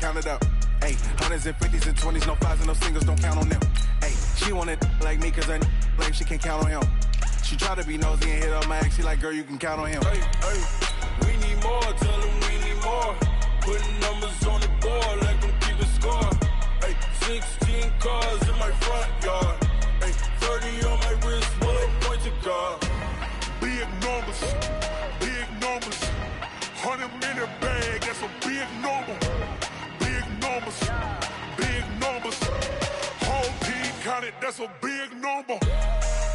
count it up. Hey, hundreds and fifties and 20s, no fives and no singles, don't count on them. Hey, she wanted like me cause I like she can't count on him. She tried to be nosy and hit on my ex, she like, girl, you can count on him. Hey, we need more, tell them we need more. Putting numbers on the board, let them keep it score. Hey, 16 cars in my front yard. Hey, 30 on my wrist, bullet point to God. Big numbers, 100-minute bag, that's a big number. Big numbers, whole team counted, that's a big number.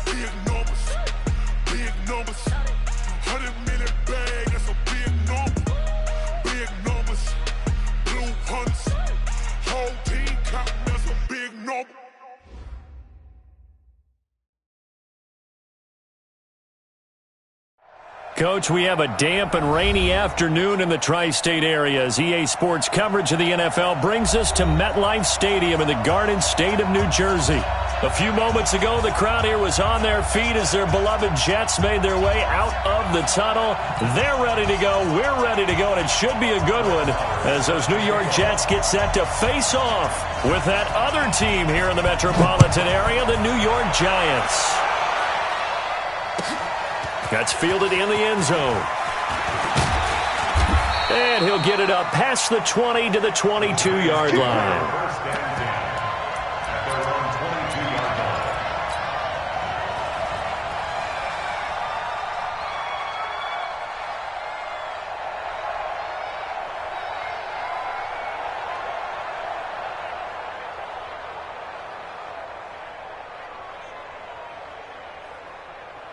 Big numbers, 100-minute bag, that's a big number. Big numbers, blue hunts, whole team counting, that's a big number. Coach, we have a damp and rainy afternoon in the tri-state area as EA Sports coverage of the NFL brings us to MetLife Stadium in the Garden State of New Jersey. A few moments ago, the crowd here was on their feet as their beloved Jets made their way out of the tunnel. They're ready to go. We're ready to go, and it should be a good one as those New York Jets get set to face off with that other team here in the metropolitan area, the New York Giants. That's fielded in the end zone. And he'll get it up past the 20 to the 22-yard line.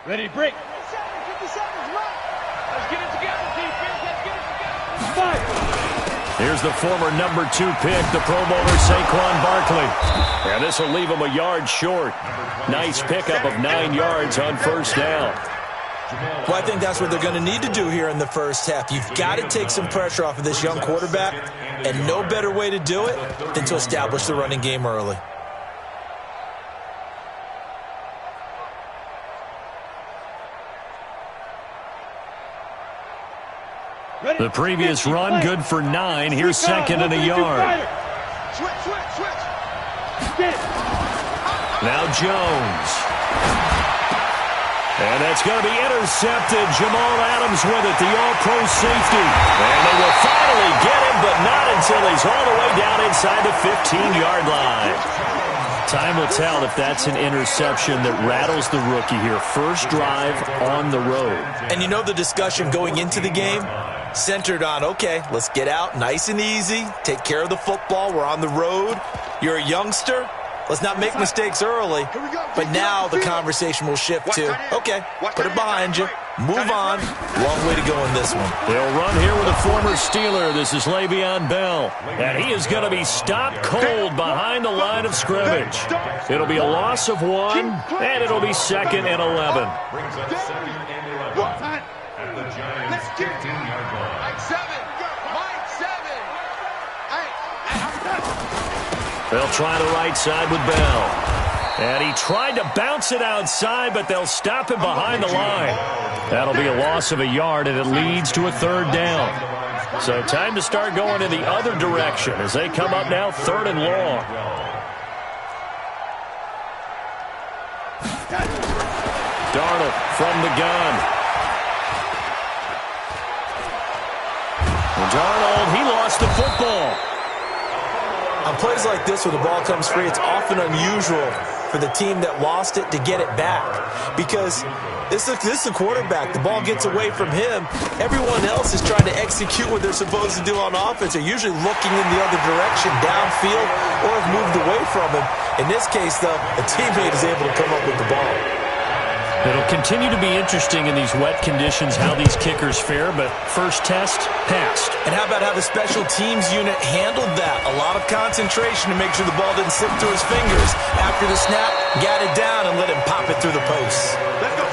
Ready, break. 50 seconds, run. Let's get it together, defense. Let's get it together. Fight. Here's the former number 2 pick, the Pro Bowler Saquon Barkley. And this will leave him a yard short. Nice pickup of 9 yards on first down. Well, I think that's what they're going to need to do here in the first half. You've got to take some pressure off of this young quarterback, and no better way to do it than to establish the running game early. The previous run, good for 9. Here's second and a yard. Switch. Now Jones. And that's going to be intercepted. Jamal Adams with it, the all-pro safety. And they will finally get him, but not until he's all the way down inside the 15-yard line. Time will tell if that's an interception that rattles the rookie here. First drive on the road. And you know the discussion going into the game? Centered on, okay, let's get out nice and easy, take care of the football, we're on the road. You're a youngster, let's not make mistakes early. But now the conversation will shift to, okay, put it behind you, move on. Long way to go in this one. They'll run here with a former Steeler. This is Le'Veon Bell. And he is going to be stopped cold behind the line of scrimmage. It'll be a loss of 1, and it'll be 2nd and 11. Let's get it. Mike 7. They'll try the right side with Bell. And he tried to bounce it outside, but they'll stop him behind the line. That'll be a loss of a yard, and it leads to a 3rd down. So time to start going in the other direction as they come up now 3rd and long. Darnold from the gun. Darnold, he lost the football. On plays like this where the ball comes free, it's often unusual for the team that lost it to get it back. Because this is a quarterback. The ball gets away from him. Everyone else is trying to execute what they're supposed to do on offense. They're usually looking in the other direction, downfield, or have moved away from him. In this case, though, a teammate is able to come up with the ball. It'll continue to be interesting in these wet conditions how these kickers fare, but first test, passed. And how about how the special teams unit handled that? A lot of concentration to make sure the ball didn't slip through his fingers. After the snap, got it down and let him pop it through the posts. Let's go.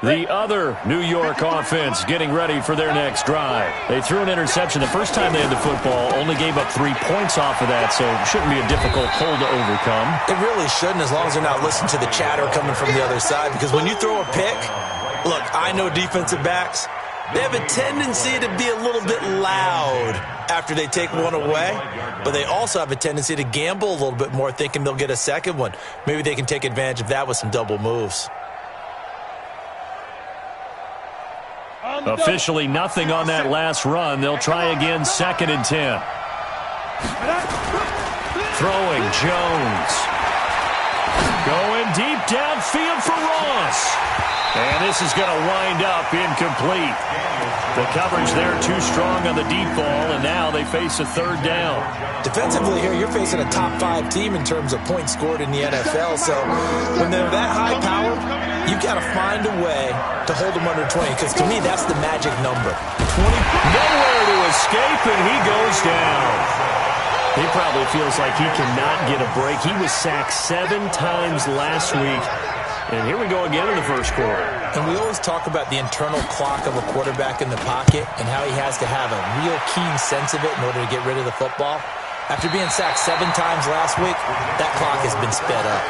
The other New York offense getting ready for their next drive. They threw an interception the first time they had the football, only gave up 3 points off of that, so it shouldn't be a difficult hole to overcome. It really shouldn't, as long as they're not listening to the chatter coming from the other side, because when you throw a pick, look, I know defensive backs, they have a tendency to be a little bit loud after they take one away, but they also have a tendency to gamble a little bit more, thinking they'll get a second one. Maybe they can take advantage of that with some double moves. Officially nothing on that last run. They'll try again, 2nd and 10. Throwing Jones. Going deep downfield for Ross. And this is going to wind up incomplete. The coverage there too strong on the deep ball, and now they face a 3rd down. Defensively here, you're facing a top 5 team in terms of points scored in the NFL, so when they're that high power, you've got to find a way to hold them under 20, because to me, that's the magic number. 20. Nowhere to escape, and he goes down. He probably feels like he cannot get a break. He was sacked 7 times last week. And here we go again in the first quarter. And we always talk about the internal clock of a quarterback in the pocket and how he has to have a real keen sense of it in order to get rid of the football. After being sacked 7 times last week, that clock has been sped up.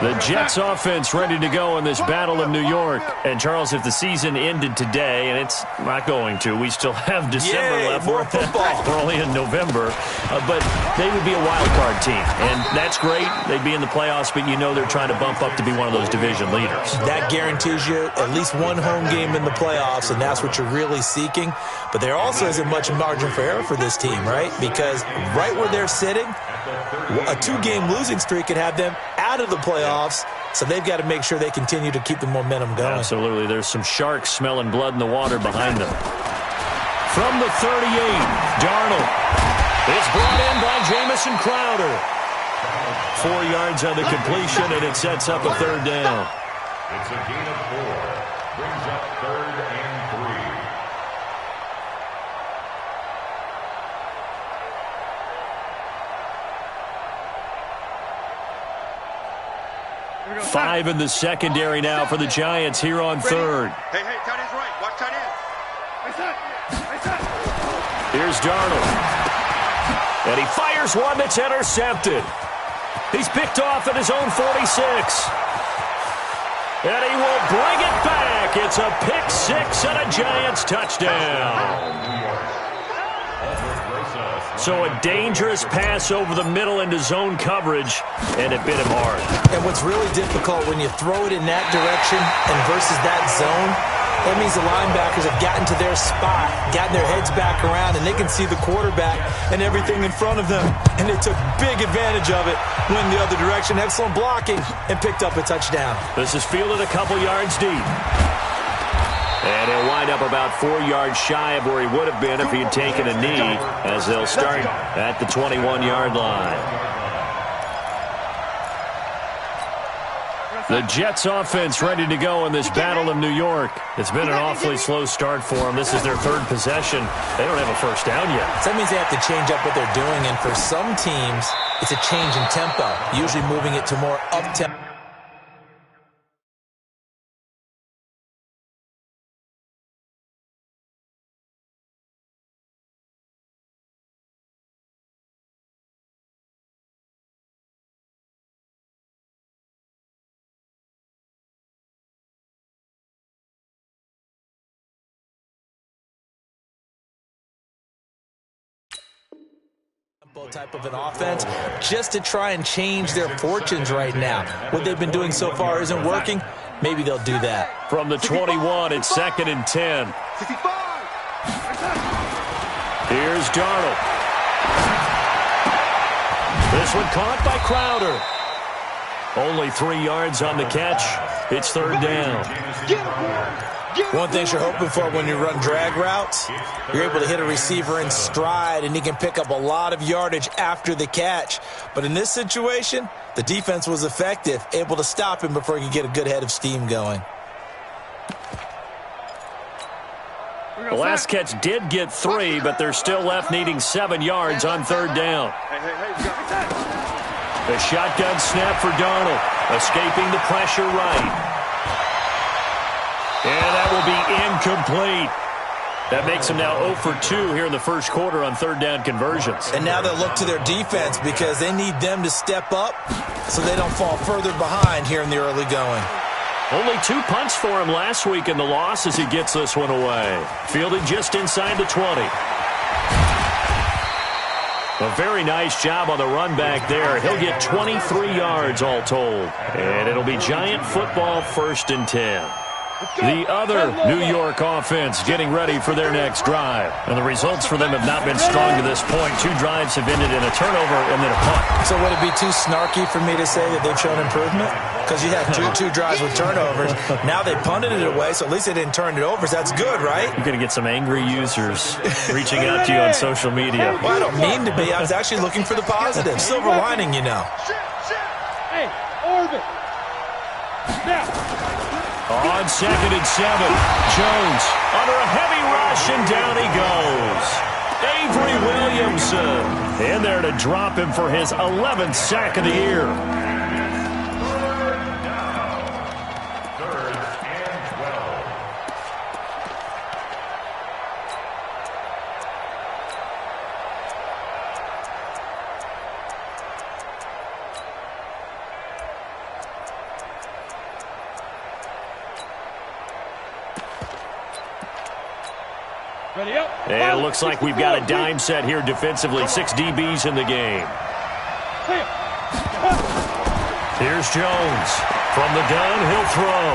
The Jets offense ready to go in this Battle of New York. And, Charles, if the season ended today, and it's not going to, we still have December left. More football. We're only in November. But they would be a wild card team. And that's great. They'd be in the playoffs, but you know they're trying to bump up to be one of those division leaders. That guarantees you at least one home game in the playoffs, and that's what you're really seeking. But there also isn't much margin for error for this team, right? Because right where they're sitting, a 2-game losing streak could have them out of the playoffs, so they've got to make sure they continue to keep the momentum going. Absolutely. There's some sharks smelling blood in the water behind them. From the 38, Darnold. It's brought in by Jamison Crowder. 4 yards on the completion, and it sets up a 3rd down. It's a gain of 4. Brings up 3rd and 3. 5 in the secondary now for the Giants here on 3rd. Hey, tight end's right. Watch tight end. Here's Darnold. And he fires one that's intercepted. He's picked off at his own 46. And he will bring it back. It's a pick 6 and a Giants touchdown. So a dangerous pass over the middle into zone coverage, and it bit him hard. And what's really difficult when you throw it in that direction and versus that zone, that means the linebackers have gotten to their spot, gotten their heads back around, and they can see the quarterback and everything in front of them. And they took big advantage of it, went the other direction, excellent blocking, and picked up a touchdown. This is fielded a couple yards deep. And he'll wind up about 4 yards shy of where he would have been if he had taken a knee, as they'll start at the 21-yard line. The Jets offense ready to go in this Battle of New York. It's been an awfully slow start for them. This is their 3rd possession. They don't have a first down yet. So that means they have to change up what they're doing, and for some teams, it's a change in tempo, usually moving it to more up-tempo. Type of an offense just to try and change their fortunes right now. What they've been doing so far isn't working. Maybe they'll do that. From the 21, it's 2nd and 10. 65. Here's Darnold. This one caught by Crowder. Only 3 yards on the catch. It's 3rd down. One thing you're hoping for when you run drag routes, you're able to hit a receiver in stride, and he can pick up a lot of yardage after the catch. But in this situation, the defense was effective, able to stop him before he could get a good head of steam going. The last catch did get 3, but they're still left needing 7 yards on 3rd down. Hey, The shotgun snap for Darnold. Escaping the pressure right. And that will be incomplete. That makes them now 0 for 2 here in the first quarter on third down conversions. And now they'll look to their defense because they need them to step up so they don't fall further behind here in the early going. Only 2 punts for him last week in the loss as he gets this one away. Fielded just inside the 20. A very nice job on the run back there. He'll get 23 yards all told. And it'll be Giant football 1st and 10. The other New York offense getting ready for their next drive. And the results for them have not been strong to this point. 2 drives have ended in a turnover and then a punt. So would it be too snarky for me to say that they've shown improvement? Because you had two drives with turnovers. Now they punted it away, so at least they didn't turn it over. So that's good, right? You're going to get some angry users reaching out to you on social media. Well, I don't mean to be. I was actually looking for the positive. Silver lining, you know. Hey, orbit. Now. On 2nd and 7, Jones under a heavy rush, and down he goes. Avery Williamson in there to drop him for his 11th sack of the year. And it looks like we've got a dime set here defensively. 6 DBs in the game. Here's Jones. From the gun, he'll throw.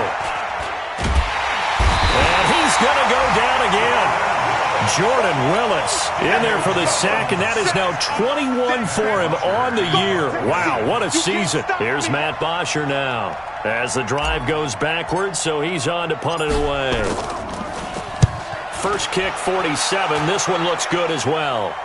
And he's going to go down again. Jordan Willis in there for the sack, and that is now 21 for him on the year. Wow, what a season. Here's Matt Bosher now as the drive goes backwards, so he's on to punt it away. First kick, 47. This one looks good as well.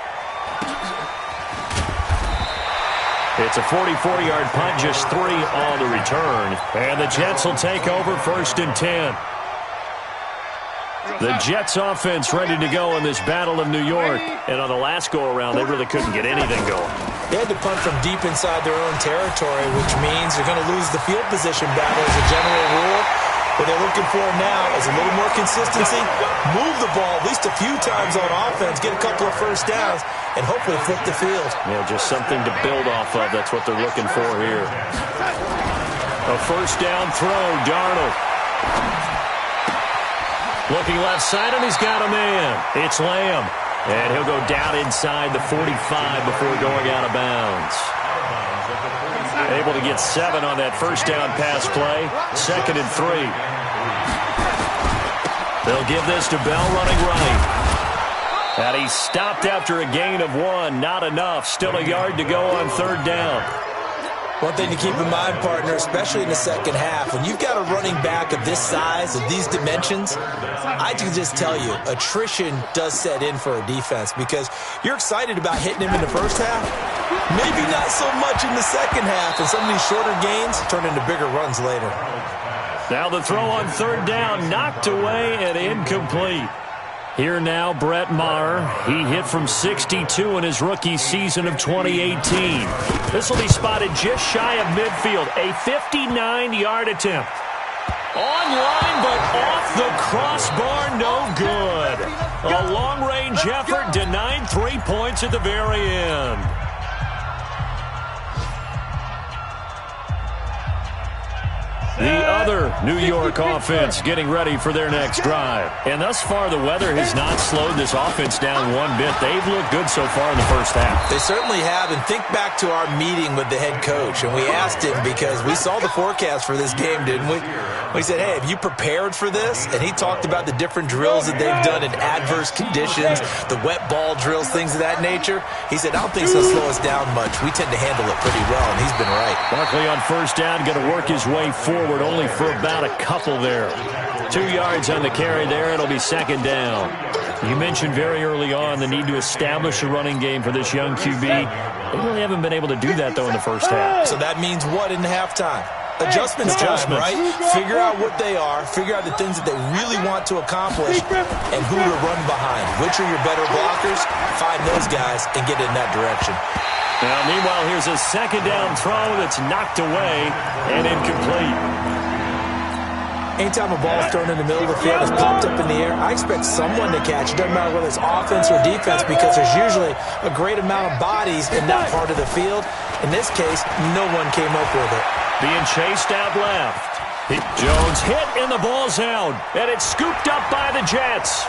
It's a 44-yard punt, just 3 on the return. And the Jets will take over 1st and 10. The Jets offense ready to go in this battle of New York. And on the last go-around, they really couldn't get anything going. They had to punt from deep inside their own territory, which means they're going to lose the field position battle as a general rule. What they're looking for now is a little more consistency, move the ball at least a few times on offense, get a couple of first downs, and hopefully flip the field. Yeah, just something to build off of. That's what they're looking for here. A first down throw, Darnold. Looking left side, and he's got a man. It's Lamb. And he'll go down inside the 45 before going out of bounds. Able to get 7 on that first down pass play. 2nd and 3. They'll give this to Bell running right. And he stopped after a gain of 1. Not enough. Still a yard to go on 3rd down. One thing to keep in mind, partner, especially in the second half, when you've got a running back of this size, of these dimensions, I can just tell you, attrition does set in for a defense because you're excited about hitting him in the first half. Maybe not so much in the second half, and some of these shorter gains turn into bigger runs later. Now the throw on 3rd down, knocked away and incomplete. Here now, Brett Maher. He hit from 62 in his rookie season of 2018. This will be spotted just shy of midfield. A 59-yard attempt. Online, but off the crossbar, no good. A long-range effort denied 3 points at the very end. The other New York offense getting ready for their next drive. And thus far, the weather has not slowed this offense down one bit. They've looked good so far in the first half. They certainly have. And think back to our meeting with the head coach. And we asked him because we saw the forecast for this game, didn't we? We said, hey, have you prepared for this? And he talked about the different drills that they've done in adverse conditions, the wet ball drills, things of that nature. He said, I don't think it's going to slow us down much. We tend to handle it pretty well, and he's been right. Barkley on first down, going to work his way forward, only for about a couple there. 2 yards on the carry there. It'll be 2nd down. You mentioned very early on the need to establish a running game for this young QB. They really haven't been able to do that, though, in the first half. So that means what in halftime? Adjustments time, right? Figure out what they are, figure out the things that they really want to accomplish, and who to run behind. Which are your better blockers? Find those guys and get in that direction. Now, meanwhile, here's a second down throw that's knocked away and incomplete. Anytime a ball is thrown in the middle of the field, it's popped up in the air, I expect someone to catch it. Doesn't matter whether it's offense or defense, because there's usually a great amount of bodies in that part of the field. In this case, no one came up with it. Being chased out left. Jones hit and the ball's out. And it's scooped up by the Jets.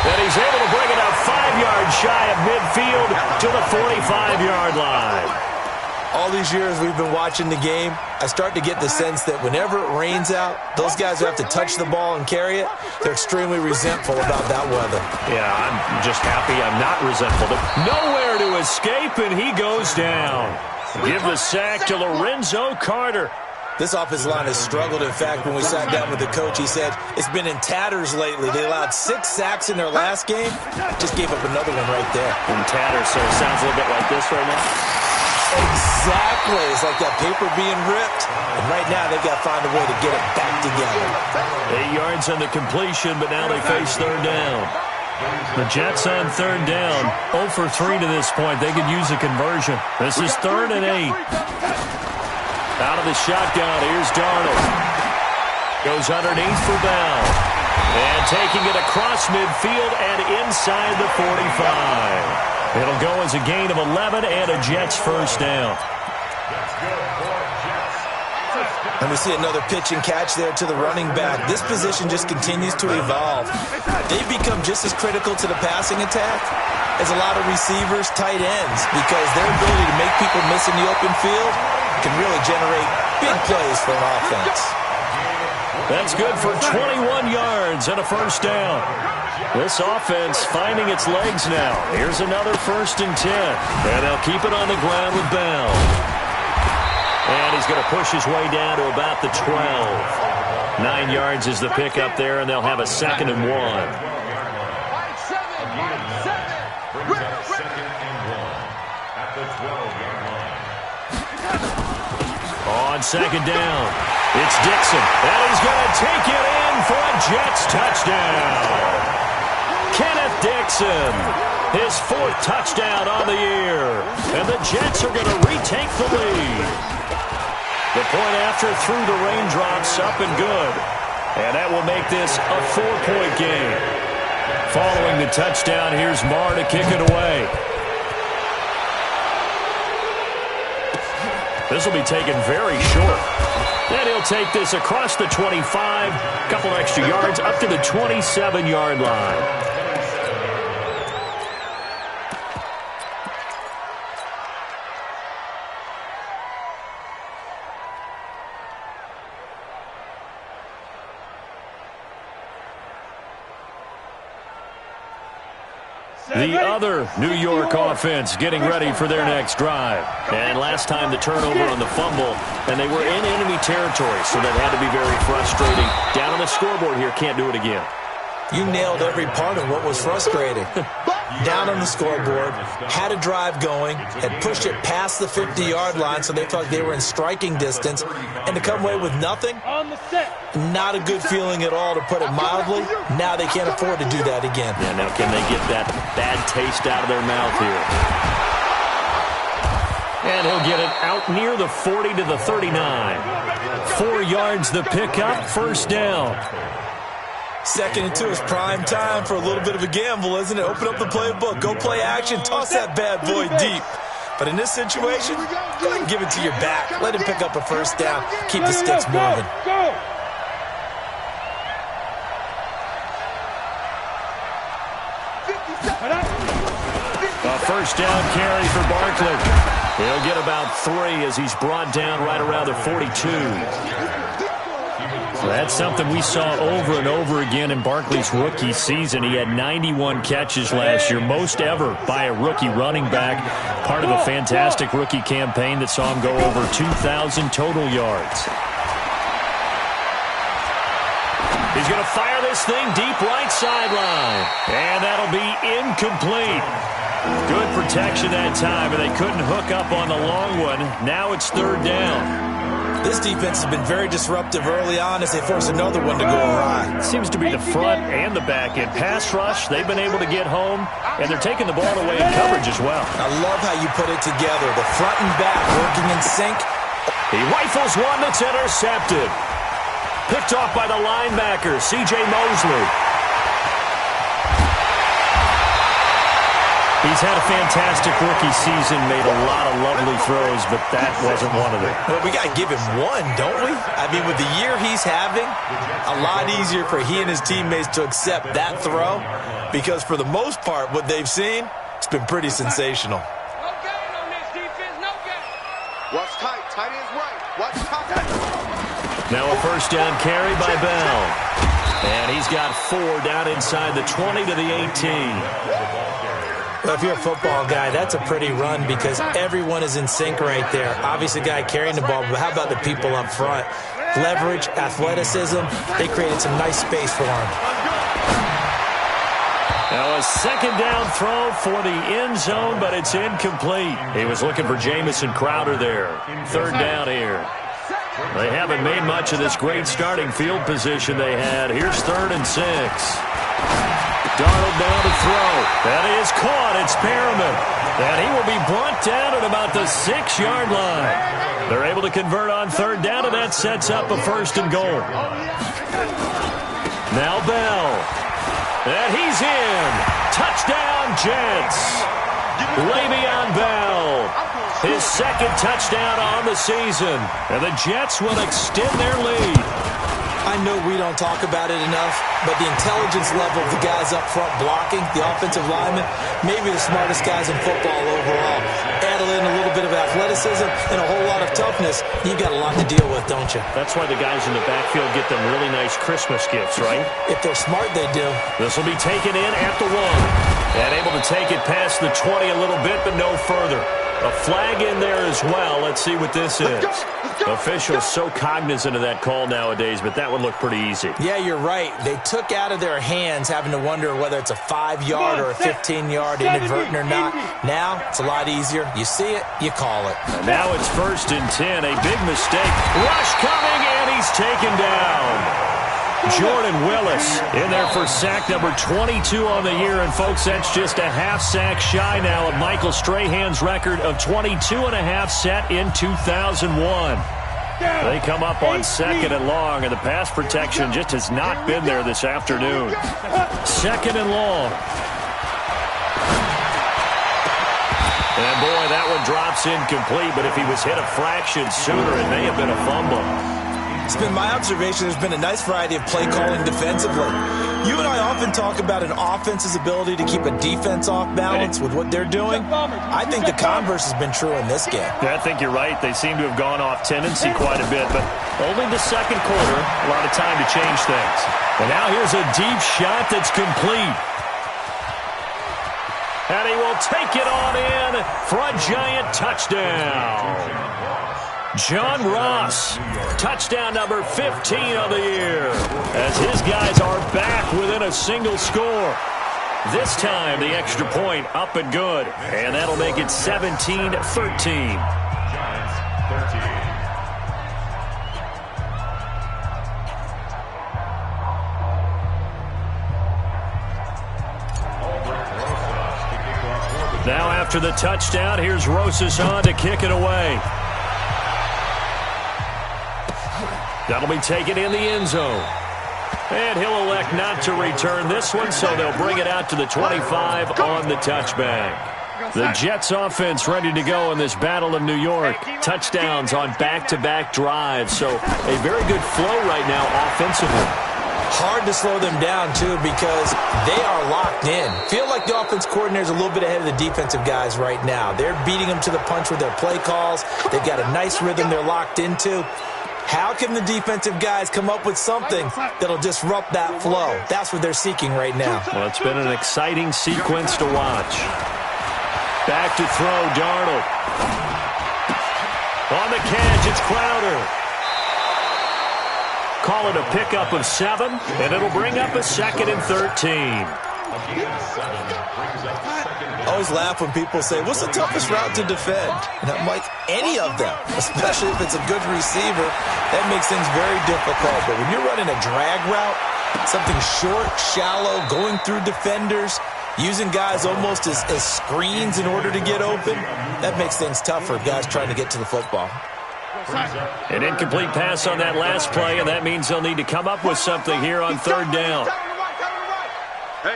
And he's able to bring it out 5 yards shy of midfield to the 45-yard line. All these years we've been watching the game, I start to get the sense that whenever it rains out, those guys who have to touch the ball and carry it, they're extremely resentful about that weather. Yeah, I'm just happy I'm not resentful. But nowhere to escape, and he goes down. Give the sack to Lorenzo Carter. This offensive line has struggled. In fact, when we sat down with the coach, he said it's been in tatters lately. They allowed 6 sacks in their last game. Just gave up another one right there. In tatters, so it sounds a little bit like this right now. Exactly. It's like that paper being ripped. And right now, they've got to find a way to get it back together. 8 yards on the completion, but now they face third down. The Jets on third down. 0 for 3 to this point. They could use a conversion. This is 3rd and 8. Out of the shotgun, here's Darnold. Goes underneath for Bell. And taking it across midfield and inside the 45. It'll go as a gain of 11 and a Jets first down. And we see another pitch and catch there to the running back. This position just continues to evolve. They've become just as critical to the passing attack as a lot of receivers, tight ends, because their ability to make people miss in the open field can really generate big plays for an offense. That's good for 21 yards and a first down. This offense finding its legs now. Here's another 1st and 10. And they'll keep it on the ground with Bell. And he's going to push his way down to about the 12. 9 yards is the pickup there, and they'll have a 2nd and 1. On 2nd down, it's Dixon, and he's going to take it in for a Jets touchdown. Kenneth Dixon, his 4th touchdown on the year, and the Jets are going to retake the lead. The point after through the raindrops, up and good, and that will make this a 4-point game. Following the touchdown, here's Marr to kick it away. This will be taken very short. And he'll take this across the 25, a couple extra yards, up to the 27-yard line. The other New York offense getting ready for their next drive. And last time the turnover on the fumble, and they were in enemy territory, so that had to be very frustrating. Down on the scoreboard here, can't do it again. You nailed every part of what was frustrating. Down on the scoreboard, had a drive going, had pushed it past the 50-yard line so they thought they were in striking distance, and to come away with nothing, not a good feeling at all, to put it mildly. Now they can't afford to do that again. Yeah, now can they get that bad taste out of their mouth here? And he'll get it out near the 40 to the 39. 4 yards the pickup, first down. 2nd and 2 is prime time for a little bit of a gamble, isn't it? Open up the playbook, go play action, toss that bad boy deep. But in this situation, go ahead and give it to your back. Let him pick up a first down, keep the sticks moving. A first down carry for Barkley. He'll get about 3 as he's brought down right around the 42. That's something we saw over and over again in Barkley's rookie season. He had 91 catches last year, most ever by a rookie running back. Part of a fantastic rookie campaign that saw him go over 2,000 total yards. He's going to fire this thing deep right sideline. And that'll be incomplete. Good protection that time, and they couldn't hook up on the long one. Now it's third down. This defense has been very disruptive early on as they force another one to go awry. Seems to be the front and the back end. Pass rush, they've been able to get home, and they're taking the ball away in coverage as well. I love how you put it together. The front and back working in sync. He rifles one that's intercepted. Picked off by the linebacker, C.J. Mosley. He's had a fantastic rookie season, made a lot of lovely throws, but that wasn't one of them. Well, we got to give him one, don't we? I mean, with the year he's having, a lot easier for he and his teammates to accept that throw because for the most part, what they've seen, it's been pretty sensational. No gain on this defense, no gain. Watch tight. Tight ends right. Watch tight. Now a first down carry by Bell. And he's got 4 down inside the 20 to the 18. Well, if you're a football guy, that's a pretty run because everyone is in sync right there. Obviously, the guy carrying the ball, but how about the people up front? Leverage, athleticism, they created some nice space for him. Now a second down throw for the end zone, but it's incomplete. He was looking for Jamison Crowder there. Third down here. They haven't made much of this great starting field position they had. Here's 3rd and 6. Darnold down to throw. That is caught. It's Perriman. And he will be brought down at about the 6-yard line. They're able to convert on third down, and that sets up a 1st and goal. Now Bell. And he's in. Touchdown, Jets. Le'Veon Bell. His 2nd touchdown on the season. And the Jets will extend their lead. I know we don't talk about it enough, but the intelligence level of the guys up front blocking, the offensive linemen, maybe the smartest guys in football overall. Add in a little bit of athleticism and a whole lot of toughness, you've got a lot to deal with, don't you? That's why the guys in the backfield get them really nice Christmas gifts, right? If they're smart, they do. This will be taken in at the 1. And able to take it past the 20 a little bit, but no further. A flag in there as well. Let's see what this is. Officials so cognizant of that call nowadays, but that would look pretty easy. Yeah, you're right. They took out of their hands having to wonder whether it's a 5-yard or a 15-yard inadvertent or not. Now, it's a lot easier. You see it, you call it. And now it's 1st and 10. A big mistake. Rush coming, and he's taken down. Jordan Willis in there for sack number 22 on the year. And, folks, that's just a half sack shy now of Michael Strahan's record of 22.5 set in 2001. They come up on 2nd and long, and the pass protection just has not been there this afternoon. 2nd and long. And, boy, that one drops incomplete, but if he was hit a fraction sooner, it may have been a fumble. It's been my observation there's been a nice variety of play calling defensively. You and I often talk about an offense's ability to keep a defense off balance with what they're doing. I think the converse has been true in this game. Yeah, I think you're right. They seem to have gone off tendency quite a bit, but only the 2nd quarter, a lot of time to change things. And now here's a deep shot that's complete. And he will take it on in for a giant touchdown. John Ross, touchdown number 15 of the year, as his guys are back within a single score. This time, the extra point up and good, and that'll make it 17-13. Now after the touchdown, here's Rosas on to kick it away. That'll be taken in the end zone. And he'll elect not to return this one, so they'll bring it out to the 25 on the touchback. The Jets offense ready to go in this battle of New York. Touchdowns on back-to-back drives, so a very good flow right now offensively. Hard to slow them down, too, because they are locked in. Feel like the offense coordinator's a little bit ahead of the defensive guys right now. They're beating them to the punch with their play calls. They've got a nice rhythm they're locked into. How can the defensive guys come up with something that'll disrupt that flow? That's what they're seeking right now. Well, it's been an exciting sequence to watch. Back to throw, Darnold. On the catch, it's Crowder. Call it a pickup of 7, and it'll bring up a 2nd and 13. I always laugh when people say, what's the toughest route to defend? And I'm like, any of them, especially if it's a good receiver. That makes things very difficult. But when you're running a drag route, something short, shallow, going through defenders, using guys almost as screens in order to get open, that makes things tough for guys trying to get to the football. An incomplete pass on that last play, and that means they'll need to come up with something here on third down. Hey,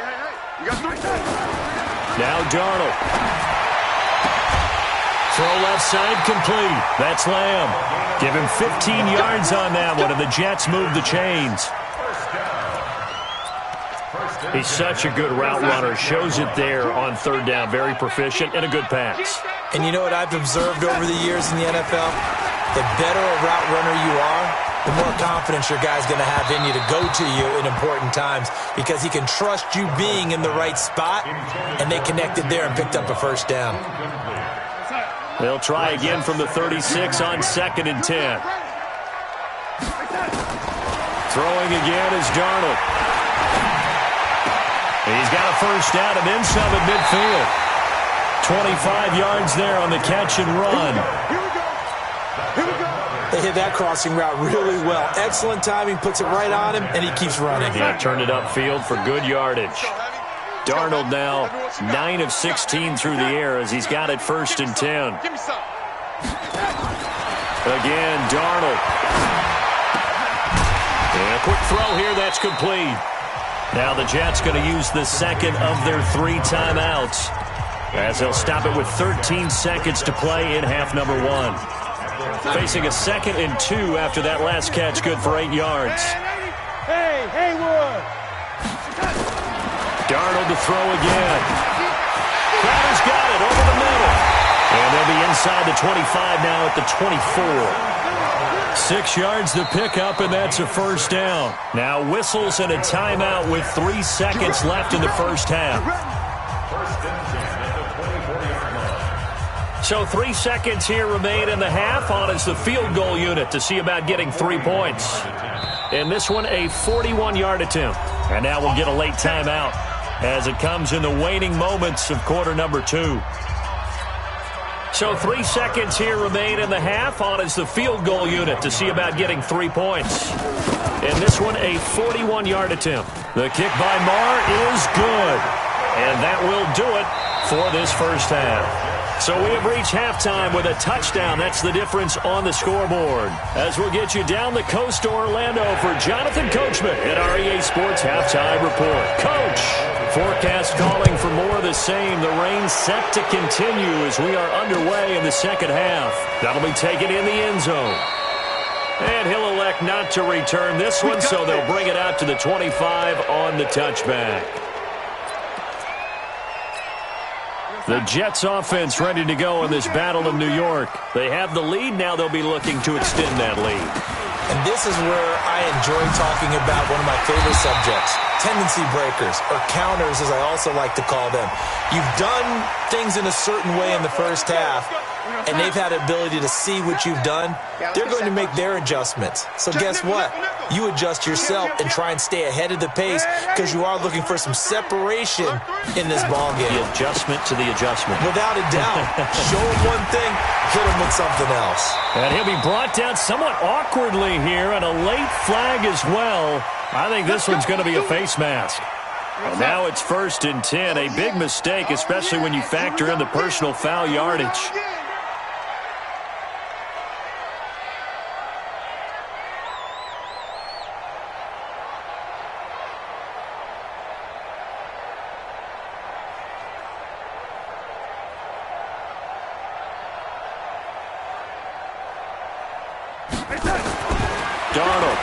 you got 3 seconds. Now Darnold. Throw left side complete. That's Lamb. Give him 15 yards on that one, and the Jets move the chains. He's such a good route runner. Shows it there on third down. Very proficient and a good pass. And you know what I've observed over the years in the NFL? The better a route runner you are, the more confidence your guy's going to have in you to go to you in important times because he can trust you being in the right spot, and they connected there and picked up a first down. They'll try again from the 36 on 2nd and 10. Throwing again is Darnold. He's got a first down and then some at midfield. 25 yards there on the catch and run. They hit that crossing route really well. Excellent timing, puts it right on him, and he keeps running. Yeah, turned it upfield for good yardage. Darnold now 9 of 16 through the air as he's got it 1st and 10. Again, Darnold. And a quick throw here, that's complete. Now the Jets going to use the second of their 3 timeouts as they'll stop it with 13 seconds to play in half number 1. Facing a 2nd and 2 after that last catch, good for 8 yards. Hey, Haywood! Darnold to throw again. Crowder's got it over the middle. And they'll be inside the 25 now at the 24. 6 yards the pickup, and that's a first down. Now whistles and a timeout with 3 seconds left in the first half. So 3 seconds here remain in the half. On is the field goal unit to see about getting 3 points. In this one, a 41-yard attempt. And now we'll get a late timeout as it comes in the waning moments of quarter number 2. So 3 seconds here remain in the half. On is the field goal unit to see about getting 3 points. In this one, a 41-yard attempt. The kick by Marr is good. And that will do it for this first half. So we have reached halftime with a touchdown. That's the difference on the scoreboard. As we'll get you down the coast to Orlando for Jonathan Coachman at our EA Sports Halftime Report. Coach, forecast calling for more of the same. The rain set to continue as we are underway in the second half. That'll be taken in the end zone. And he'll elect not to return this one, so they'll bring it out to the 25 on the touchback. The Jets offense ready to go in this battle of New York. They have the lead. Now they'll be looking to extend that lead. And this is where I enjoy talking about one of my favorite subjects, tendency breakers, or counters as I also like to call them. You've done things in a certain way in the first half, and they've had the ability to see what you've done. They're going to make their adjustments. So guess what? You adjust yourself and try and stay ahead of the pace because you are looking for some separation in this ball game. The adjustment to the adjustment. Without a doubt. Show him one thing, hit him with something else. And he'll be brought down somewhat awkwardly here, and a late flag as well. I think this one's going to be a face mask. And now it's 1st and 10. A big mistake, especially when you factor in the personal foul yardage. Darnold.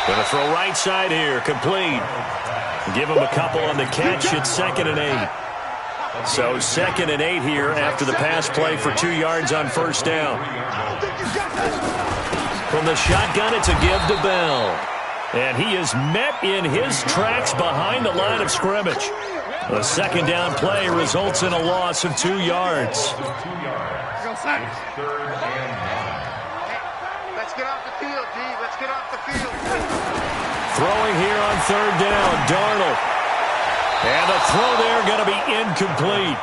Going to throw right side here, complete. Give him a couple on the catch. It's 2nd and 8. So 2nd and 8 here after the pass play for 2 yards on first down. From the shotgun, it's a give to Bell. And he is met in his tracks behind the line of scrimmage. The second down play results in a loss of 2 yards. Let's get off the field, G. Let's get off the field. Throwing here on third down, Darnold. And the throw there going to be incomplete.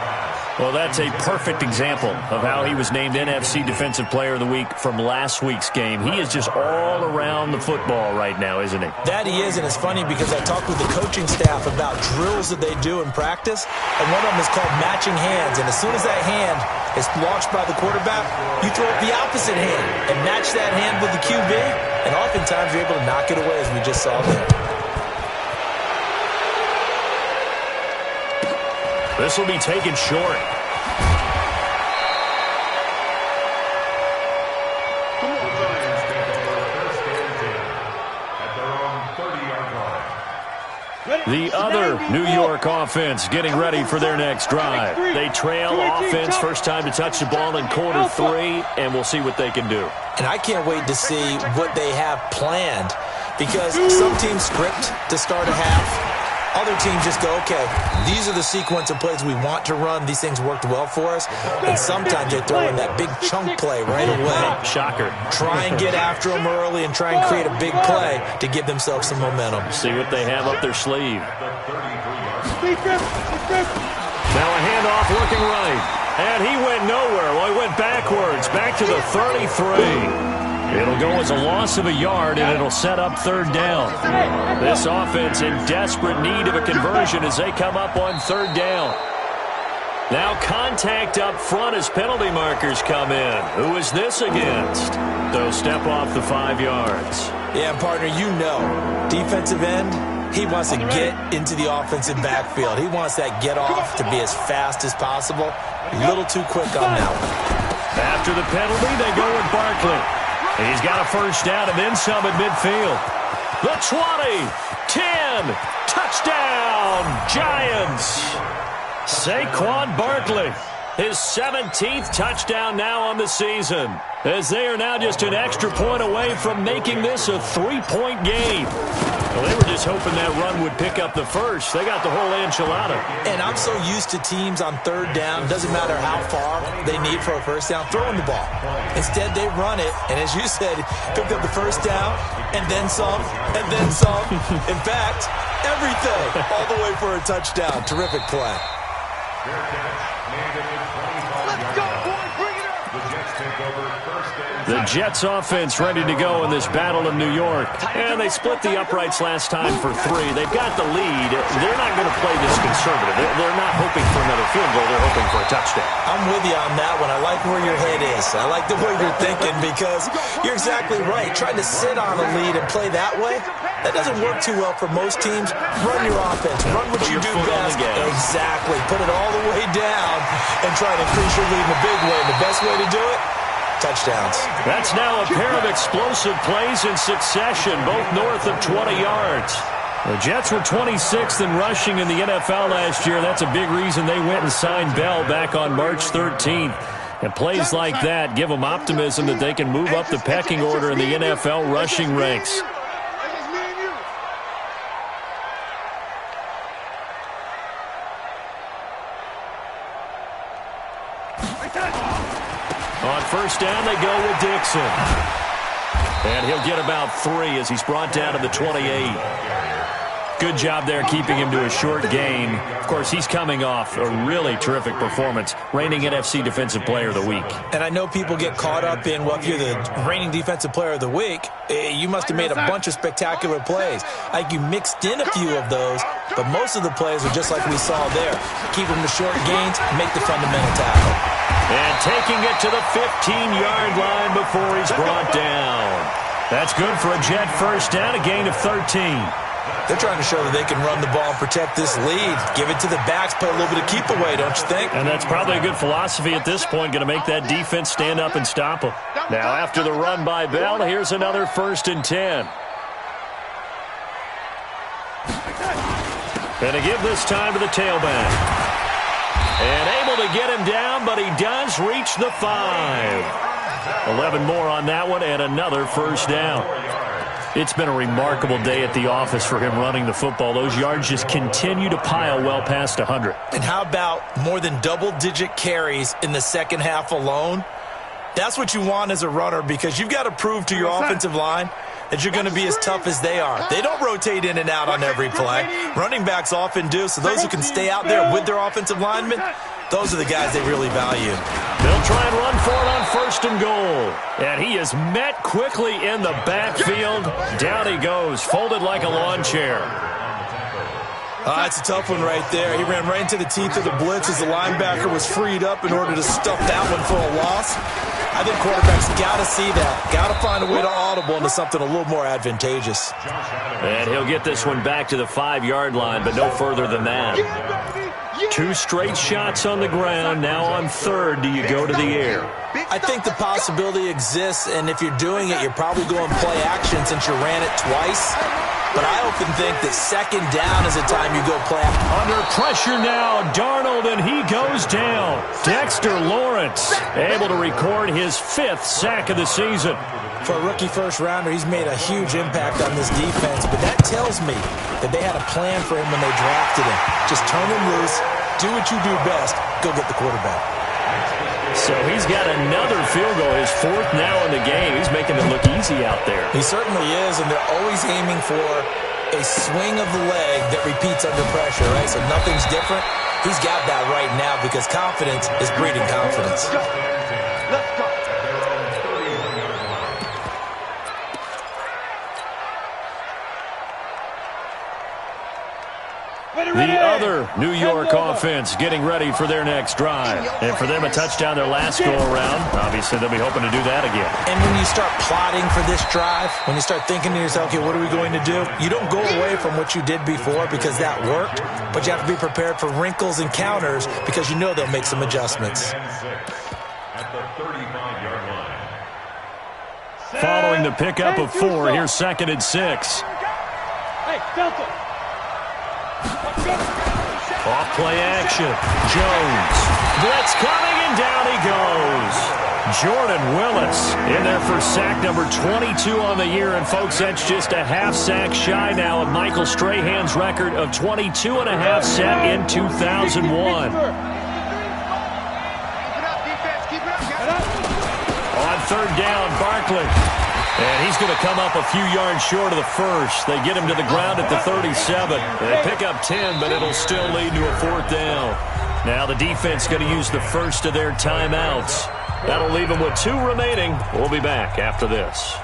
Well, that's a perfect example of how he was named NFC Defensive Player of the Week from last week's game. He is just all around the football right now, isn't he? That he is, and it's funny because I talked with the coaching staff about drills that they do in practice, and one of them is called matching hands. And as soon as that hand is launched by the quarterback, you throw up the opposite hand and match that hand with the QB, and oftentimes you're able to knock it away, as we just saw there. This will be taken short. The other New York offense getting ready for their next drive. They trail offense, first time to touch the ball in quarter 3, and we'll see what they can do. And I can't wait to see what they have planned, because some teams script to start a half. Other teams just go, okay, these are the sequence of plays we want to run. These things worked well for us. And sometimes they throw in that big chunk play right away. Shocker. Try and get after them early and try and create a big play to give themselves some momentum. See what they have up their sleeve. Now a handoff looking right. And he went nowhere. Well, he went backwards, back to the 33. It'll go as a loss of a yard, and it'll set up third down. This offense in desperate need of a conversion as they come up on third down. Now contact up front as penalty markers come in. Who is this against? They'll step off the 5 yards. Yeah, partner, you know, defensive end, he wants to get into the offensive backfield. He wants that get off to be as fast as possible. A little too quick on that one. After the penalty, they go with Barkley. He's got a first down and then some at midfield. The 20, 10, touchdown, Giants. Saquon Barkley, his 17th touchdown now on the season, as they are now just an extra point away from making this a 3-point game. Well, they were just hoping that run would pick up the first. They got the whole enchilada. And I'm so used to teams on third down, doesn't matter how far they need for a first down, throwing the ball. Instead, they run it, and as you said, picked up the first down, and then some, and then some. In fact, everything, all the way for a touchdown. Terrific play. Let's go, boys, bring it up. The Jets take over first and The Jets offense ready to go in this battle in New York. And they split the uprights last time for 3. They've got the lead. They're not going to play this conservative. They're not hoping for another field goal. They're hoping for a touchdown. I'm with you on that one. I like where your head is. I like the way you're thinking, because you're exactly right. Trying to sit on a lead and play that way, that doesn't work too well for most teams. Run your offense. Run what you do best. Exactly. Put it all the way down and try to increase your lead in a big way. And the best way to do it, touchdowns. That's now a pair of explosive plays in succession, both north of 20 yards. The Jets were 26th in rushing in the NFL last year. That's a big reason they went and signed Bell back on March 13th. And plays like that give them optimism that they can move up the pecking order in the NFL rushing ranks. On first down, they go with Dixon. And he'll get about 3 as he's brought down to the 28. Good job there keeping him to a short gain. Of course, he's coming off a really terrific performance, reigning NFC Defensive Player of the Week. And I know people get caught up in, well, if you're the reigning Defensive Player of the Week, you must have made a bunch of spectacular plays. Like you mixed in a few of those, but most of the plays are just like we saw there. Keep them to short gains, make the fundamental tackle. And taking it to the 15-yard line before he's brought down. That's good for a Jet first down, a gain of 13. They're trying to show that they can run the ball and protect this lead. Give it to the backs, play a little bit of keep away, don't you think? And that's probably a good philosophy at this point, going to make that defense stand up and stop them. Now, after the run by Bell, here's another 1st and 10. And to give this time to the tailback. And able to get him down, but he does reach the 5. 11 more on that one, and another first down. It's been a remarkable day at the office for him running the football. Those yards just continue to pile well past 100. And how about more than double-digit carries in the second half alone? That's what you want as a runner, because you've got to prove to your offensive line that you're going to be as tough as they are. They don't rotate in and out on every play. Running backs often do, so those who can stay out there with their offensive linemen, those are the guys they really value. They'll try and run for it on 1st and goal. And he is met quickly in the backfield. Down he goes, folded like a lawn chair. That's a tough one right there. He ran right into the teeth of the blitz as the linebacker was freed up in order to stuff that one for a loss. I think quarterbacks got to see that. Got to find a way to audible into something a little more advantageous. And he'll get this one back to the 5-yard line, but no further than that. 2 straight shots on the ground. Now on 3rd, do you go to the air? I think the possibility exists, and if you're doing it, you're probably going play action since you ran it twice. But I often think that 2nd down is the time you go play. Under pressure now, Darnold, and he goes down. Dexter Lawrence able to record his 5th sack of the season. For a rookie first-rounder, he's made a huge impact on this defense, but that tells me that they had a plan for him when they drafted him. Just turn him loose, do what you do best, go get the quarterback. So he's got another field goal, his 4th now in the game. He's making it look easy out there. He certainly is, and they're always aiming for a swing of the leg that repeats under pressure, right? So nothing's different. He's got that right now because confidence is breeding confidence. Let's go. The other New York offense getting ready for their next drive. And for them, a touchdown their last go-around. Obviously, they'll be hoping to do that again. And when you start plotting for this drive, when you start thinking to yourself, okay, what are we going to do? You don't go away from what you did before because that worked, but you have to be prepared for wrinkles and counters because you know they'll make some adjustments. Following the pickup of 4, here's 2nd and 6. Hey, Delta. Off play action. Jones. Blitz coming, and down he goes. Jordan Willis in there for sack number 22 on the year. And, folks, that's just a half sack shy now of Michael Strahan's record of 22 and a half set in 2001. On 3rd down, Barkley. And he's going to come up a few yards short of the 1st. They get him to the ground at the 37. They pick up 10, but it'll still lead to a 4th down. Now the defense going to use the first of their timeouts. That'll leave them with 2 remaining. We'll be back after this.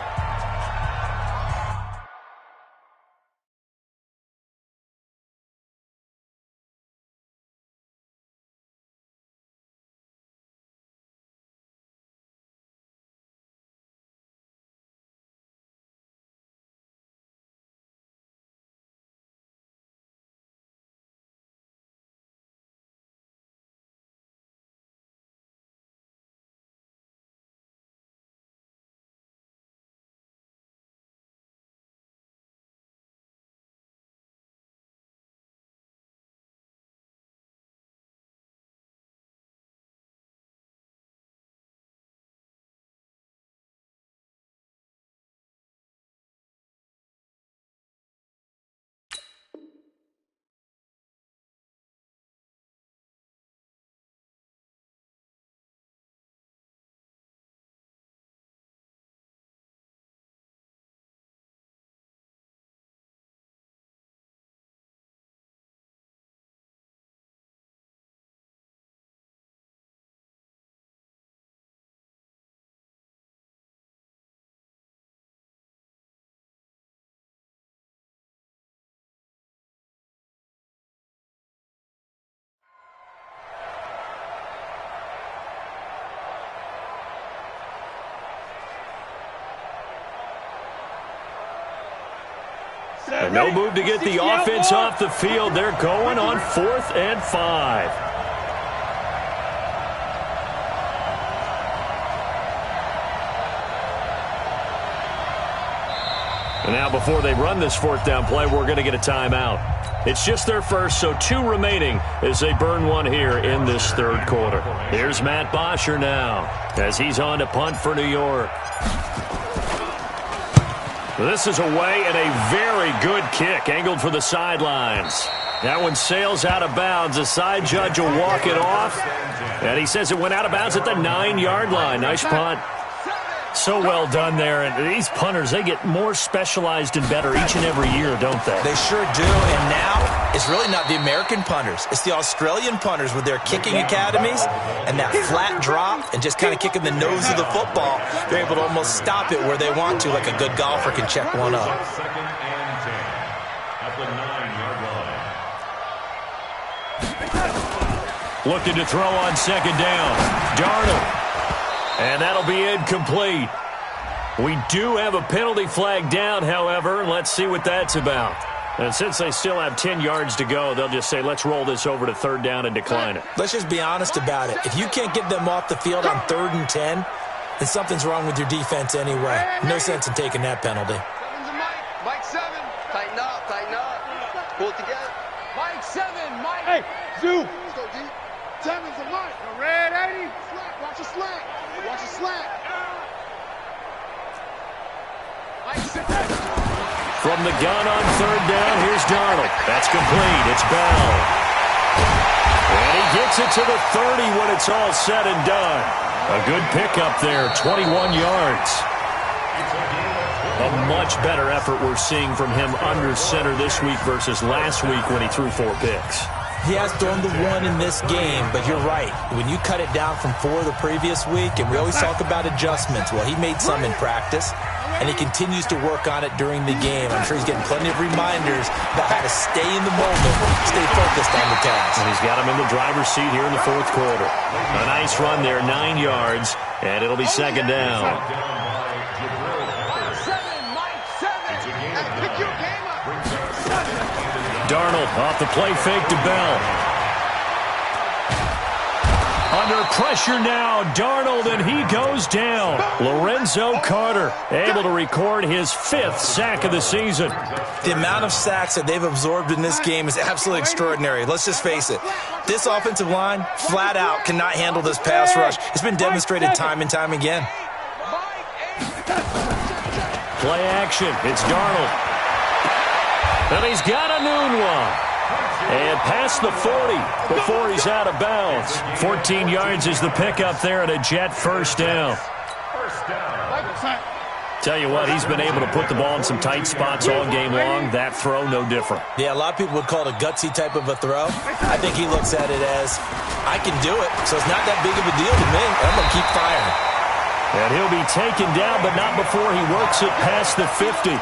And no move to get the offense off the field. They're going on 4th and 5. And now before they run this 4th down play, we're going to get a timeout. It's just their first, so 2 remaining as they burn one here in this 3rd quarter. Here's Matt Bosher now as he's on to punt for New York. This is away and a very good kick, angled for the sidelines. That one sails out of bounds. The side judge will walk it off. And he says it went out of bounds at the 9-yard line. Nice punt. So well done there. And these punters, they get more specialized and better each and every year, don't they? They sure do. And now it's really not the American punters. It's the Australian punters with their kicking academies and that flat drop and just kind of kicking the nose of the football. They're able to almost stop it where they want to, like a good golfer can check one up. Looking to throw on second down. Darnold. And that'll be incomplete. We do have a penalty flag down, however. Let's see what that's about. And since they still have 10 yards to go, they'll just say, let's roll this over to third down and decline it. Let's just be honest about it. If you can't get them off the field on 3rd and 10, then something's wrong with your defense anyway. No sense in taking that penalty. Mike 7. Tighten up, tighten up. Pull it together. Mike 7, Mike. Hey, Zoo. Let's go, D. 7's a Mike. Red 80. Slack, watch a slack. Watch a slack. Mike 6. From the gun on third down, here's Darnold. That's complete. It's Bell. And he gets it to the 30 when it's all said and done. A good pickup there, 21 yards. A much better effort we're seeing from him under center this week versus last week when he threw 4 picks. He has thrown the 1 in this game, but you're right. When you cut it down from 4 the previous week, and we always talk about adjustments, well, he made some in practice, and he continues to work on it during the game. I'm sure he's getting plenty of reminders about how to stay in the moment, stay focused on the task. And he's got him in the driver's seat here in the 4th quarter. A nice run there, 9 yards, and it'll be second down. Darnold off the play fake to Bell. Under pressure now, Darnold, and he goes down. Lorenzo Carter able to record his 5th sack of the season. The amount of sacks that they've absorbed in this game is absolutely extraordinary. Let's just face it. This offensive line, flat out, cannot handle this pass rush. It's been demonstrated time and time again. Play action. It's Darnold. And he's got a noon one. And past the 40 before he's out of bounds. 14 yards is the pickup there and a Jet first down. Tell you what, he's been able to put the ball in some tight spots all game long. That throw, no different. Yeah, a lot of people would call it a gutsy type of a throw. I think he looks at it as, I can do it, so it's not that big of a deal to me. I'm going to keep firing. And he'll be taken down, but not before he works it past the 50.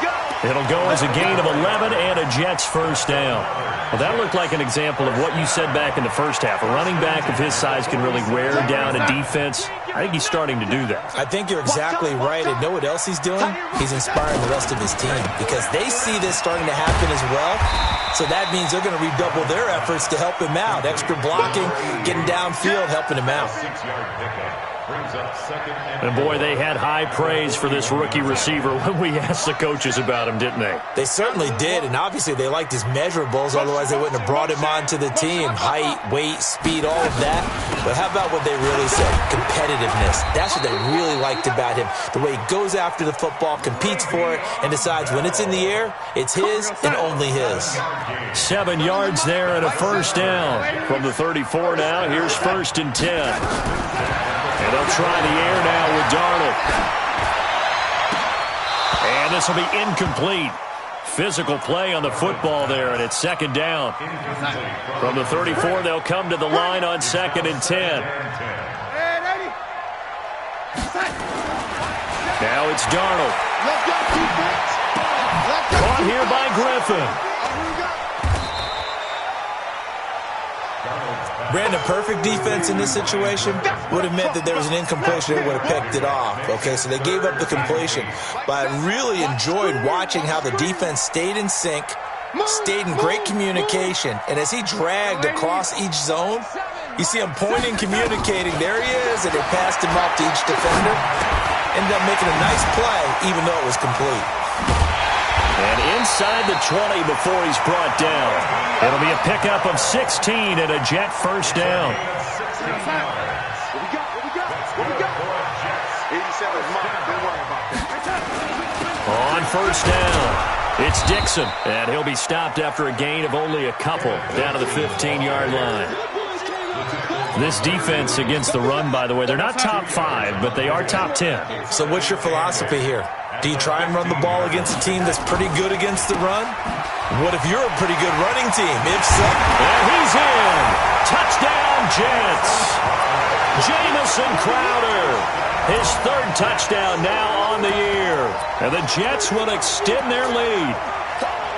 It'll go as a gain of 11 and a Jets first down. Well, that looked like an example of what you said back in the first half. A running back of his size can really wear down a defense. I think he's starting to do that. I think you're exactly right. And know what else he's doing? He's inspiring the rest of his team because they see this starting to happen as well. So that means they're going to redouble their efforts to help him out. Extra blocking, getting downfield, helping him out. And boy, they had high praise for this rookie receiver when we asked the coaches about him, didn't they? They certainly did, and obviously they liked his measurables, otherwise they wouldn't have brought him onto the team. Height, weight, speed, all of that. But how about what they really said? Competitiveness. That's what they really liked about him. The way he goes after the football, competes for it, and decides when it's in the air, it's his and only his. 7 yards there and a first down. From the 34 now, here's 1st and 10. And they'll try the air now with Darnold. And this will be incomplete. Physical play on the football there, and it's second down. From the 34, they'll come to the line on 2nd and 10. Now it's Darnold. Caught here by Griffin. Brandon, perfect defense in this situation would have meant that there was an incompletion. They would have picked it off. Okay, so they gave up the completion. But I really enjoyed watching how the defense stayed in sync, stayed in great communication. And as he dragged across each zone, you see him pointing, communicating. There he is, and they passed him off to each defender. Ended up making a nice play, even though it was complete. And inside the 20 before he's brought down. It'll be a pickup of 16 and a Jet first down. On first down, it's Dixon. And he'll be stopped after a gain of only a couple down to the 15-yard line. This defense against the run, by the way, they're not top 5, but they are top 10. So what's your philosophy here? Do you try and run the ball against a team that's pretty good against the run? What if you're a pretty good running team? If so... And he's in! Touchdown, Jets! Jamison Crowder, his 3rd touchdown now on the year. And the Jets will extend their lead.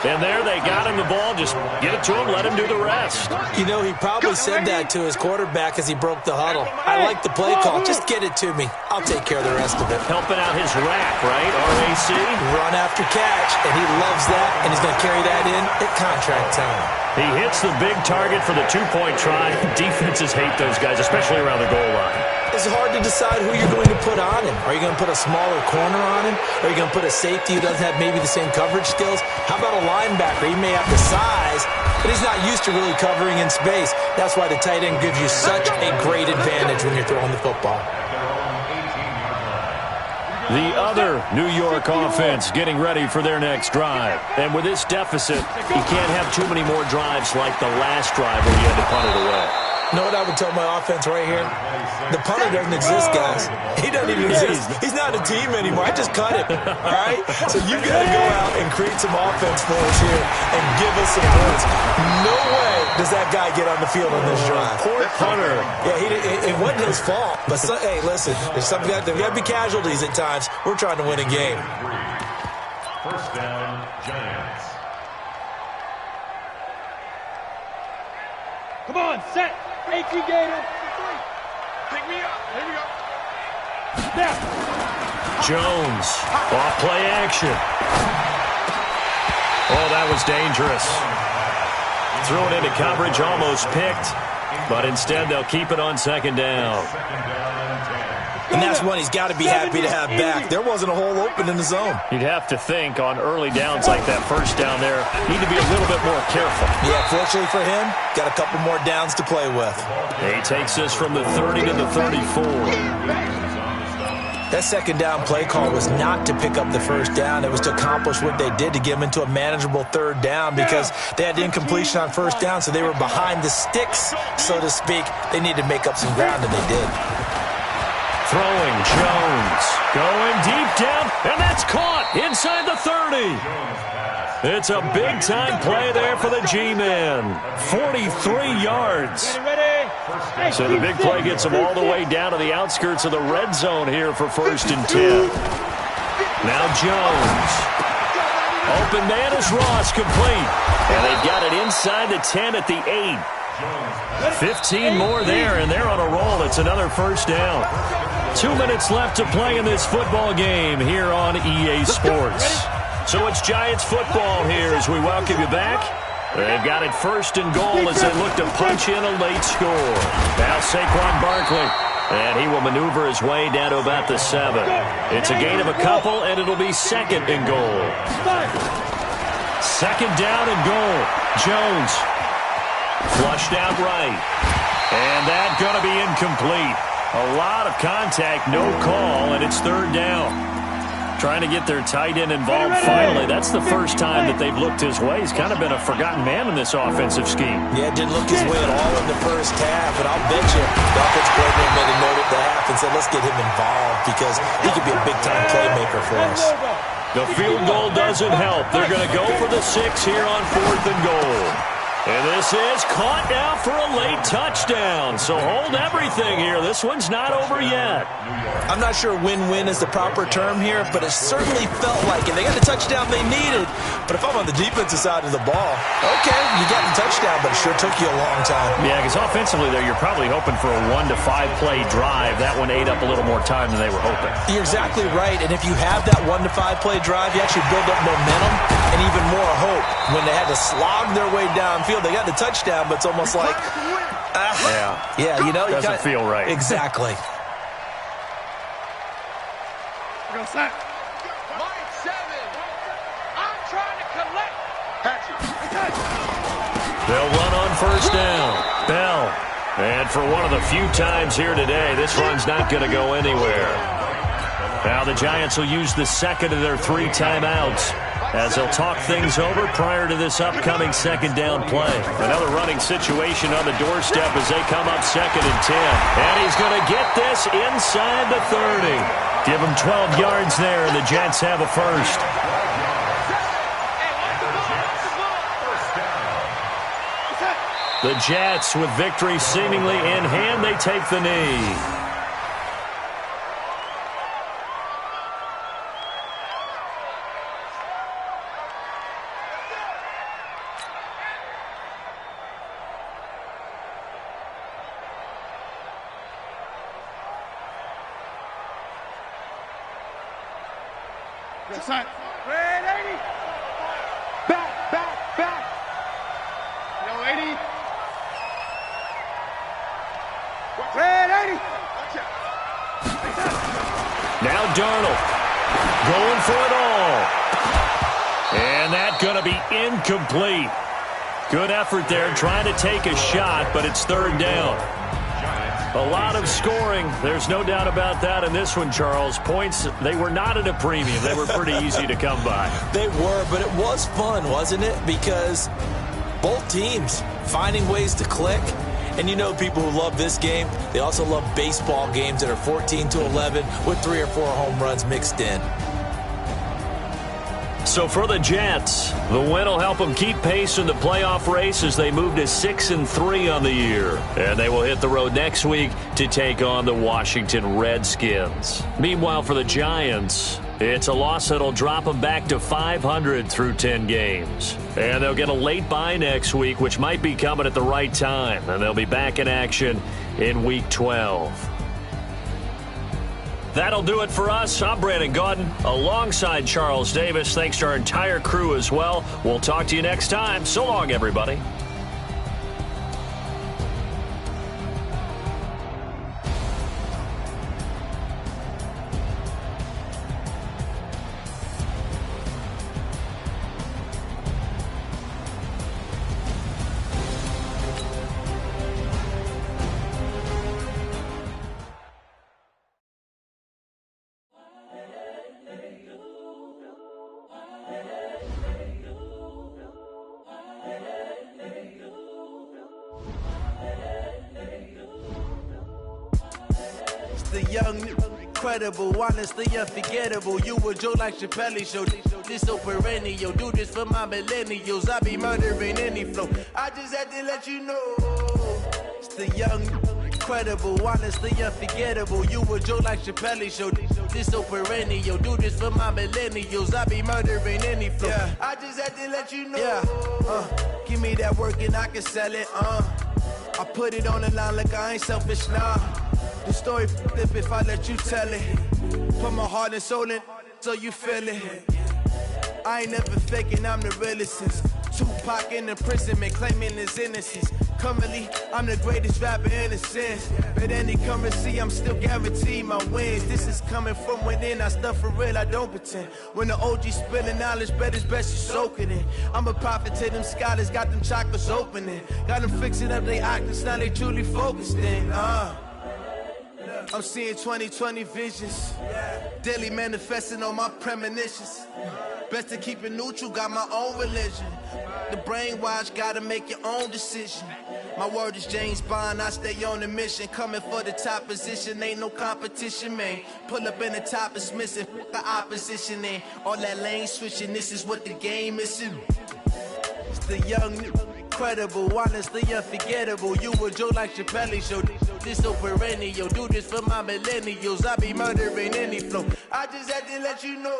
And there they got him the ball. Just get it to him, let him do the rest. You know, he probably said that to his quarterback as he broke the huddle. I like the play call. Just get it to me. I'll take care of the rest of it. Helping out his rack, right? RAC? Run after catch, and he loves that, and he's going to carry that in at contract time. He hits the big target for the 2-point try. Defenses hate those guys, especially around the goal line. It's hard to decide who you're going to put on him. Are you going to put a smaller corner on him? Are you going to put a safety who doesn't have maybe the same coverage skills? How about a linebacker? He may have the size, but he's not used to really covering in space. That's why the tight end gives you such a great advantage when you're throwing the football. The other New York offense getting ready for their next drive. And with this deficit, you can't have too many more drives like the last drive where you had to punt it away. You know what I would tell my offense right here? The punter doesn't exist, guys. He doesn't even exist. He's not a team anymore. I just cut him, all right? So you've got to go out and create some offense for us here and give us some points. No way does that guy get on the field on this drive. Poor punter. Yeah, it wasn't his fault. But, hey, listen, there's got to be casualties at times. We're trying to win a game. First down, Giants. Come on, set. 18 Gator. Pick me up. Here we go. Snap. Jones, off play action. Oh, that was dangerous. Threw it into coverage, almost picked, but instead they'll keep it on 2nd down. And that's one he's got to be happy to have back. There wasn't a hole open in the zone. You'd have to think on early downs like that first down there, need to be a little bit more careful. Yeah, fortunately for him, got a couple more downs to play with. He takes this from the 30 to the 34. That 2nd down play call was not to pick up the first down. It was to accomplish what they did to get them into a manageable 3rd down because they had the incompletion on first down, so they were behind the sticks, so to speak. They needed to make up some ground, and they did. Throwing, Jones, going deep down, and that's caught inside the 30. It's a big-time play there for the G-men. 43 yards. So the big play gets them all the way down to the outskirts of the red zone here for 1st and 10. Now Jones. Open man is Ross, complete. And they've got it inside the 10 at the 8. 15 more there, and they're on a roll. It's another 1st down. 2 minutes left to play in this football game here on EA Sports. So it's Giants football here as we welcome you back. They've got it 1st and goal as they look to punch in a late score. Now Saquon Barkley, and he will maneuver his way down to about the 7. It's a gain of a couple, and it'll be 2nd and goal. 2nd down and goal. Jones. Flushed out right. And that's going to be incomplete. A lot of contact, no call, and it's 3rd down. Trying to get their tight end involved finally. That's the first time that they've looked his way. He's kind of been a forgotten man in this offensive scheme. Yeah, didn't look his way at all in the first half, but I'll bet you the offense coordinator made a note at the half and said, let's get him involved because he could be a big-time playmaker for us. The field goal doesn't help. They're going to go for the 6 here on 4th and goal. And this is caught now for a late touchdown. So hold everything here. This one's not over yet. I'm not sure win-win is the proper term here, but it certainly felt like it. They got the touchdown they needed. But if I'm on the defensive side of the ball, okay, you got the touchdown, but it sure took you a long time. Yeah, because offensively there, you're probably hoping for a 1 to 5 play drive. That one ate up a little more time than they were hoping. You're exactly right. And if you have that 1 to 5 play drive, you actually build up momentum and even more hope. When they had to slog their way downfield, they got the touchdown, but it's almost like, yeah, you know, doesn't feel right. Exactly. Go sack. Mike 7. I'm trying to collect. They'll run on 1st down. Bell. And for one of the few times here today, this run's not going to go anywhere. Now the Giants will use the 2nd of their 3 timeouts. as they'll talk things over prior to this upcoming second down play. Another running situation on the doorstep as they come up 2nd and 10. And he's going to get this inside the 30. Give him 12 yards there, and the Jets have a first. The Jets, with victory seemingly in hand, they take the knee. Red 80. Back. Yo, 80. Red 80. Now Darnold going for it all. And that's going to be incomplete. Good effort there trying to take a shot, but it's 3rd down. A lot of scoring. There's no doubt about that in this one, Charles. Points, they were not at a premium. They were pretty easy to come by. They were, but it was fun, wasn't it? Because both teams finding ways to click. And you know people who love this game, they also love baseball games that are 14-11 with 3 or 4 home runs mixed in. So for the Jets, the win will help them keep pace in the playoff race as they move to 6-3 on the year. And they will hit the road next week to take on the Washington Redskins. Meanwhile, for the Giants, it's a loss that'll drop them back to 500 through 10 games. And they'll get a late bye next week, which might be coming at the right time. And they'll be back in action in Week 12. That'll do it for us. I'm Brandon Gaudin alongside Charles Davis. Thanks to our entire crew as well. We'll talk to you next time. So long, everybody. The young, incredible, honestly unforgettable. You a Joe like Chappelle show. This so perennial. Do this for my millennials. I be murdering any flow. I just had to let you know. It's the young, incredible, honestly unforgettable. You a Joe like Chappelle show. This so perennial. Do this for my millennials. I be murdering any flow. Yeah. I just had to let you know. Yeah. Give me that work and I can sell it. I put it on the line like I ain't selfish now. The story flip if I let you tell it. Put my heart and soul in so you feel it. I ain't never faking, I'm the realest since Tupac in imprisonment, claiming his innocence. Currently, I'm the greatest rapper in a sense. But any currency, I'm still guaranteed my wins. This is coming from within, I stuff for real, I don't pretend. When the OG spilling knowledge, bet it's best you soak it in. I'm a prophet to them scholars, got them chakras opening. Got them fixing up their octaves, now they truly focused in. I'm seeing 2020 visions, daily manifesting on my premonitions. Best to keep it neutral, got my own religion. The brainwash, gotta make your own decision. My word is James Bond, I stay on the mission. Coming for the top position, ain't no competition, man. Pull up in the top is missing, the opposition in. All that lane switching, this is what the game is. It's the young, incredible, honestly unforgettable. You a Joe like Chappelle show. This so perennial. Do this for my millennials. I be murdering any flow. I just had to let you know.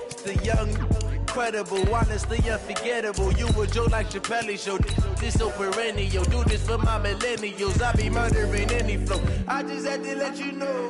It's the young, incredible, honestly unforgettable. You a Joe like Chappelle show. This so perennial. Do this for my millennials. I be murdering any flow. I just had to let you know.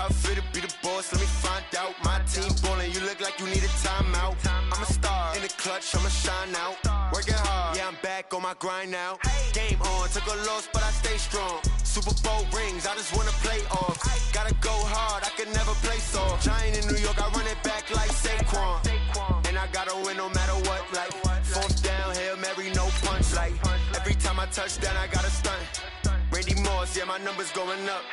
Fit to be the boss, let me find out. My team ballin', you look like you need a timeout. I'm a star in the clutch, I'ma shine out. Working hard, yeah, I'm back on my grind now. Game on, took a loss, but I stay strong. Super Bowl rings, I just wanna play off. Gotta go hard, I can never play soft. Giant in New York, I run it back like Saquon. And I gotta win no matter what, like fourth down, Hail Mary, no punch. Like every time I touch down, I gotta stunt. Randy Moss, yeah, my numbers going up.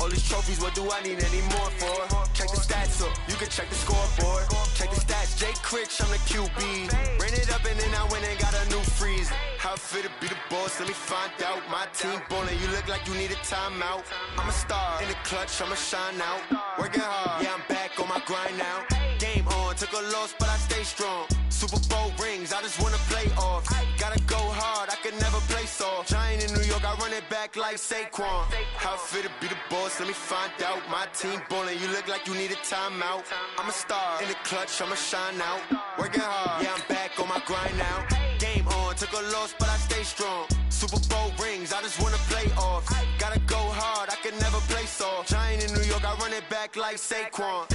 All these trophies, what do I need any more for? Check the stats up, you can check the scoreboard. Check the stats, Jay Critch, I'm the QB. Ran it up and then I went and got a new freeze. How it feel to be the boss, let me find out. My team ballin', you look like you need a timeout. I'm a star, in the clutch, I'ma shine out. Working hard, yeah, I'm back on my grind now. Game on, took a loss, but I stay strong. Super Bowl rings, I just wanna play off. Gotta go hard, I can never play soft. Giant in New York, I run it back like Saquon. How it feel to be the boss, let me find out. My team ballin', you look like you need a timeout. I'm a star, in the clutch, I'ma shine out. Working hard, yeah, I'm back on my grind now. Game on, took a loss, but I stay strong. Super Bowl rings, I just wanna play off. Gotta go hard, I can never play soft. Giant in New York, I run it back like Saquon.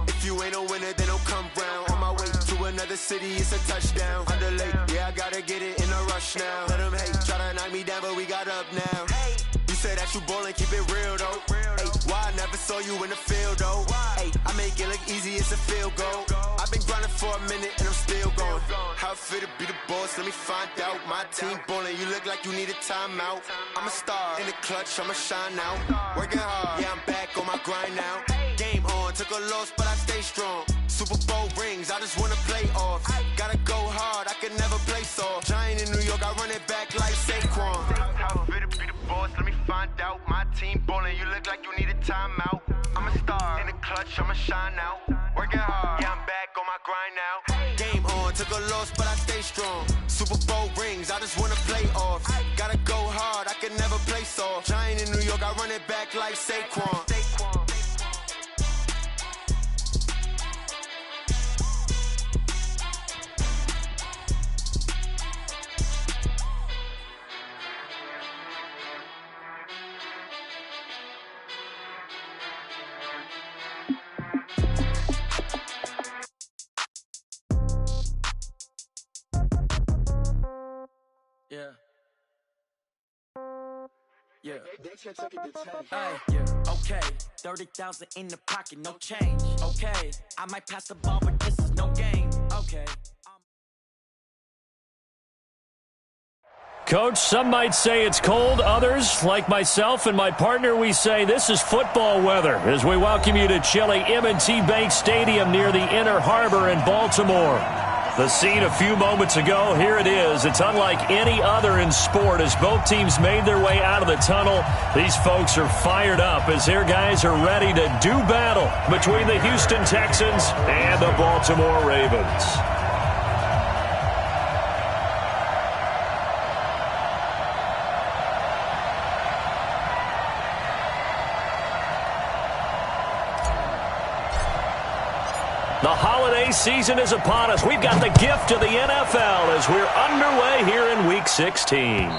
If you ain't a winner, then don't come round. On my way to another city, it's a touchdown. Underlay, yeah, I gotta get it in a rush now. Let them hate, try to knock me down, but we got up now. You say that you ballin', keep it real though. Hey, why I never saw you in the field though? Hey, I make it look easy, it's a field goal. I've been grinding for a minute and I'm still going. How it feel to be the boss, let me find out. My team ballin', you look like you need a timeout. I'm a star, in the clutch, I'ma shine out. Working hard, yeah, I'm back on my grind now. Game on, took a loss, but I stay strong. Super Bowl rings, I just wanna play off. Gotta go hard, I can never play soft. Giant in New York, I run it back like Saquon. How it feel to be the boss, let me find out. My team ballin', you look like you need a timeout. I'm a star, in the clutch, I'ma shine out. Working hard, yeah, I'm back on my grind now. Game on, took a loss, but I stay strong. Super Bowl rings, I just wanna play off. Gotta go hard, I can never play soft. Giant in New York, I run it back like Saquon. Yeah. Yeah. Okay. 30,000 in the pocket, no change. Okay. I might pass the ball, but this is no game. Okay. Coach, some might say it's cold. Others, like myself and my partner, we say this is football weather as we welcome you to chilly M&T Bank Stadium near the Inner Harbor in Baltimore. The scene a few moments ago, here it is. It's unlike any other in sport as both teams made their way out of the tunnel. These folks are fired up as their guys are ready to do battle between the Houston Texans and the Baltimore Ravens. The holiday season is upon us. We've got the gift of the NFL as we're underway here in Week 16.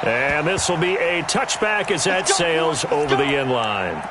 And this will be a touchback as that sails over the end line.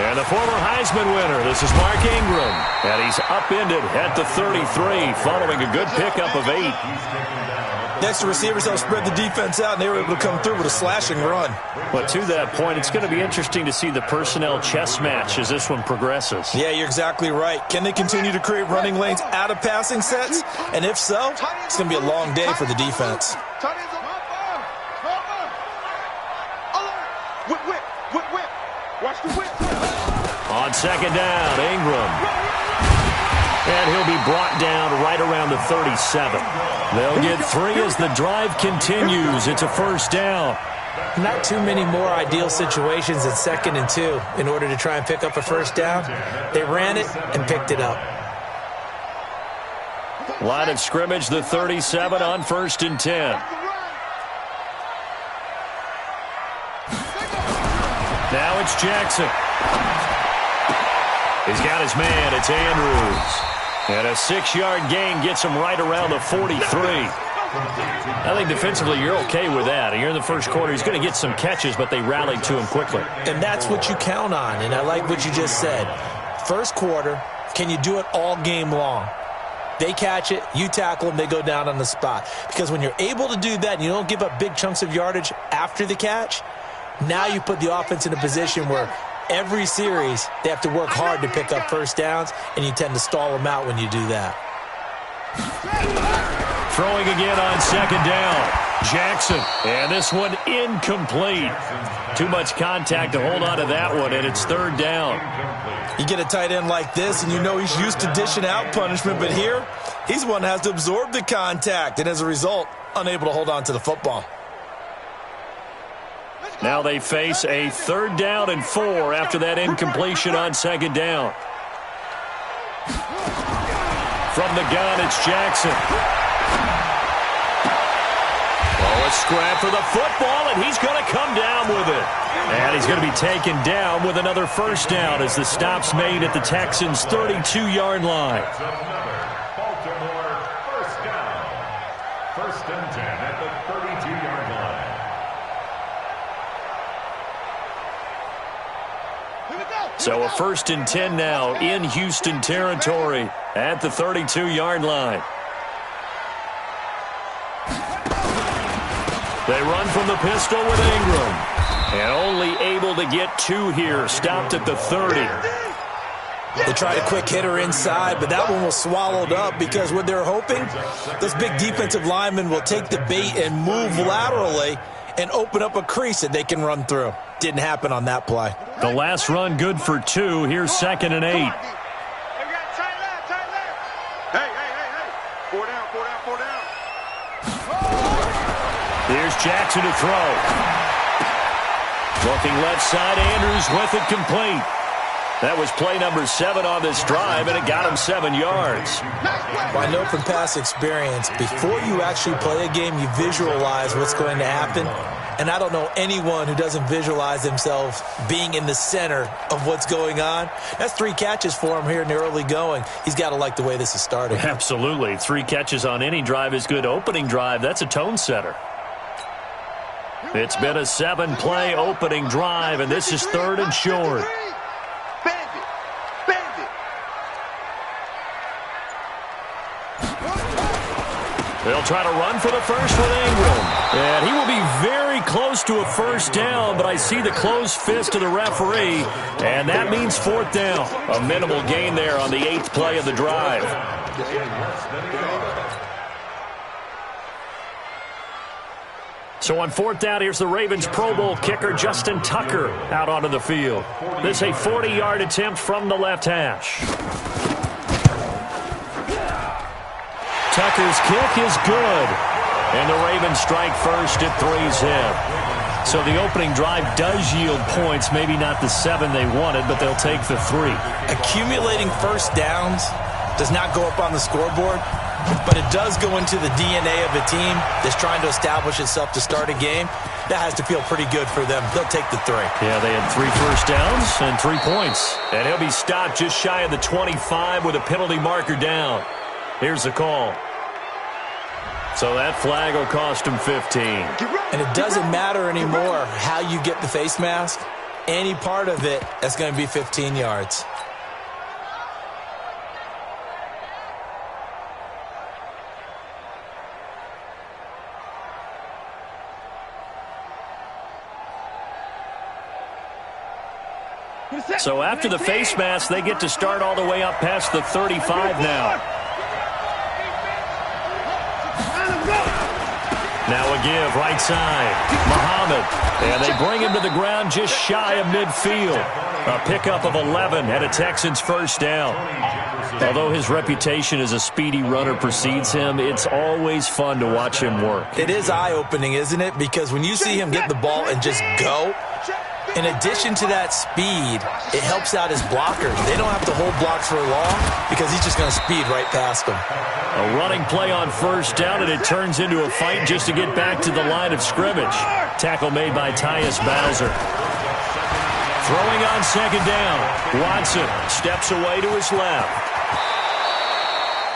And the former Heisman winner, this is Mark Ingram, and he's upended at the 33 following a good pickup of 8. Next, the receivers helped spread the defense out, and they were able to come through with a slashing run. But to that point, it's going to be interesting to see the personnel chess match as this one progresses. Yeah, you're exactly right. Can they continue to create running lanes out of passing sets? And if so, it's going to be a long day for the defense. On second down, Ingram. And he'll be brought down right around the 37. They'll get 3 as the drive continues. It's a first down. Not too many more ideal situations in 2nd and 2 in order to try and pick up a first down. They ran it and picked it up. Line of scrimmage, the 37 on 1st and 10. Now it's Jackson. He's got his man. It's Andrews. And a 6-yard gain gets him right around the 43. I think defensively you're okay with that. You're in the first quarter. He's going to get some catches, but they rallied to him quickly. And that's what you count on, and I like what you just said. First quarter, can you do it all game long? They catch it, you tackle them, they go down on the spot. Because when you're able to do that and you don't give up big chunks of yardage after the catch, now you put the offense in a position where every series they have to work hard to pick up first downs, and you tend to stall them out when you do that. Throwing again on 2nd down. Jackson. And this one incomplete. Too much contact to hold on to that one, and it's 3rd down. You get a tight end like this, and you know he's used to dishing out punishment, but here, he's one that has to absorb the contact, and as a result, unable to hold on to the football. Now they face a 3rd down and 4 after that incompletion on 2nd down. From the gun, it's Jackson. Oh, a scrap for the football, and he's going to come down with it. And he's going to be taken down with another first down as the stop's made at the Texans' 32-yard line. Baltimore, first down. 1st and 10 at the 32-yard line. So a 1st and 10 now in Houston territory at the 32-yard line. They run from the pistol with Ingram. And only able to get 2 here. Stopped at the 30. They tried a quick hitter inside, but that one was swallowed up because what they're hoping, those big defensive linemen will take the bait and move laterally and open up a crease that they can run through. Didn't happen on that play. The last run good for 2. Here's 2nd and 8. Hey, 4 down, 4 down, 4 down. Here's Jackson to throw. Looking left side, Andrews with it complete. That was play number 7 on this drive, and it got him 7 yards. Well, I know from past experience, before you actually play a game, you visualize what's going to happen. And I don't know anyone who doesn't visualize themselves being in the center of what's going on. That's 3 catches for him here in the early going. He's got to like the way this is starting. Absolutely. 3 catches on any drive is good. Opening drive, that's a tone setter. It's been a 7-play opening drive, and this is 3rd and short. They'll try to run for the first with Ingram. And he will be very close to a first down, but I see the closed fist of the referee, and that means 4th down. A minimal gain there on the 8th play of the drive. So on 4th down, here's the Ravens Pro Bowl kicker Justin Tucker out onto the field. This is a 40-yard attempt from the left hash. Tucker's kick is good. And the Ravens strike first at 3's hit. So the opening drive does yield points, maybe not the 7 they wanted, but they'll take the 3. Accumulating first downs does not go up on the scoreboard, but it does go into the DNA of a team that's trying to establish itself to start a game. That has to feel pretty good for them. They'll take the 3. Yeah, they had 3 first downs and 3 points. And he'll be stopped just shy of the 25 with a penalty marker down. Here's the call. So that flag will cost him 15. And it doesn't matter anymore how you get the face mask. Any part of it, that's going to be 15 yards. So after the face mask, they get to start all the way up past the 35 now. Now a give, right side. Muhammad. And they bring him to the ground just shy of midfield. A pickup of 11 and a Texans first down. Although his reputation as a speedy runner precedes him, it's always fun to watch him work. It is eye-opening, isn't it? Because when you see him get the ball and just go, in addition to that speed, it helps out his blockers. They don't have to hold blocks for long because he's just going to speed right past them. A running play on first down, and it turns into a fight just to get back to the line of scrimmage. Tackle made by Tyus Bowser. Throwing on second down. Watson steps away to his left.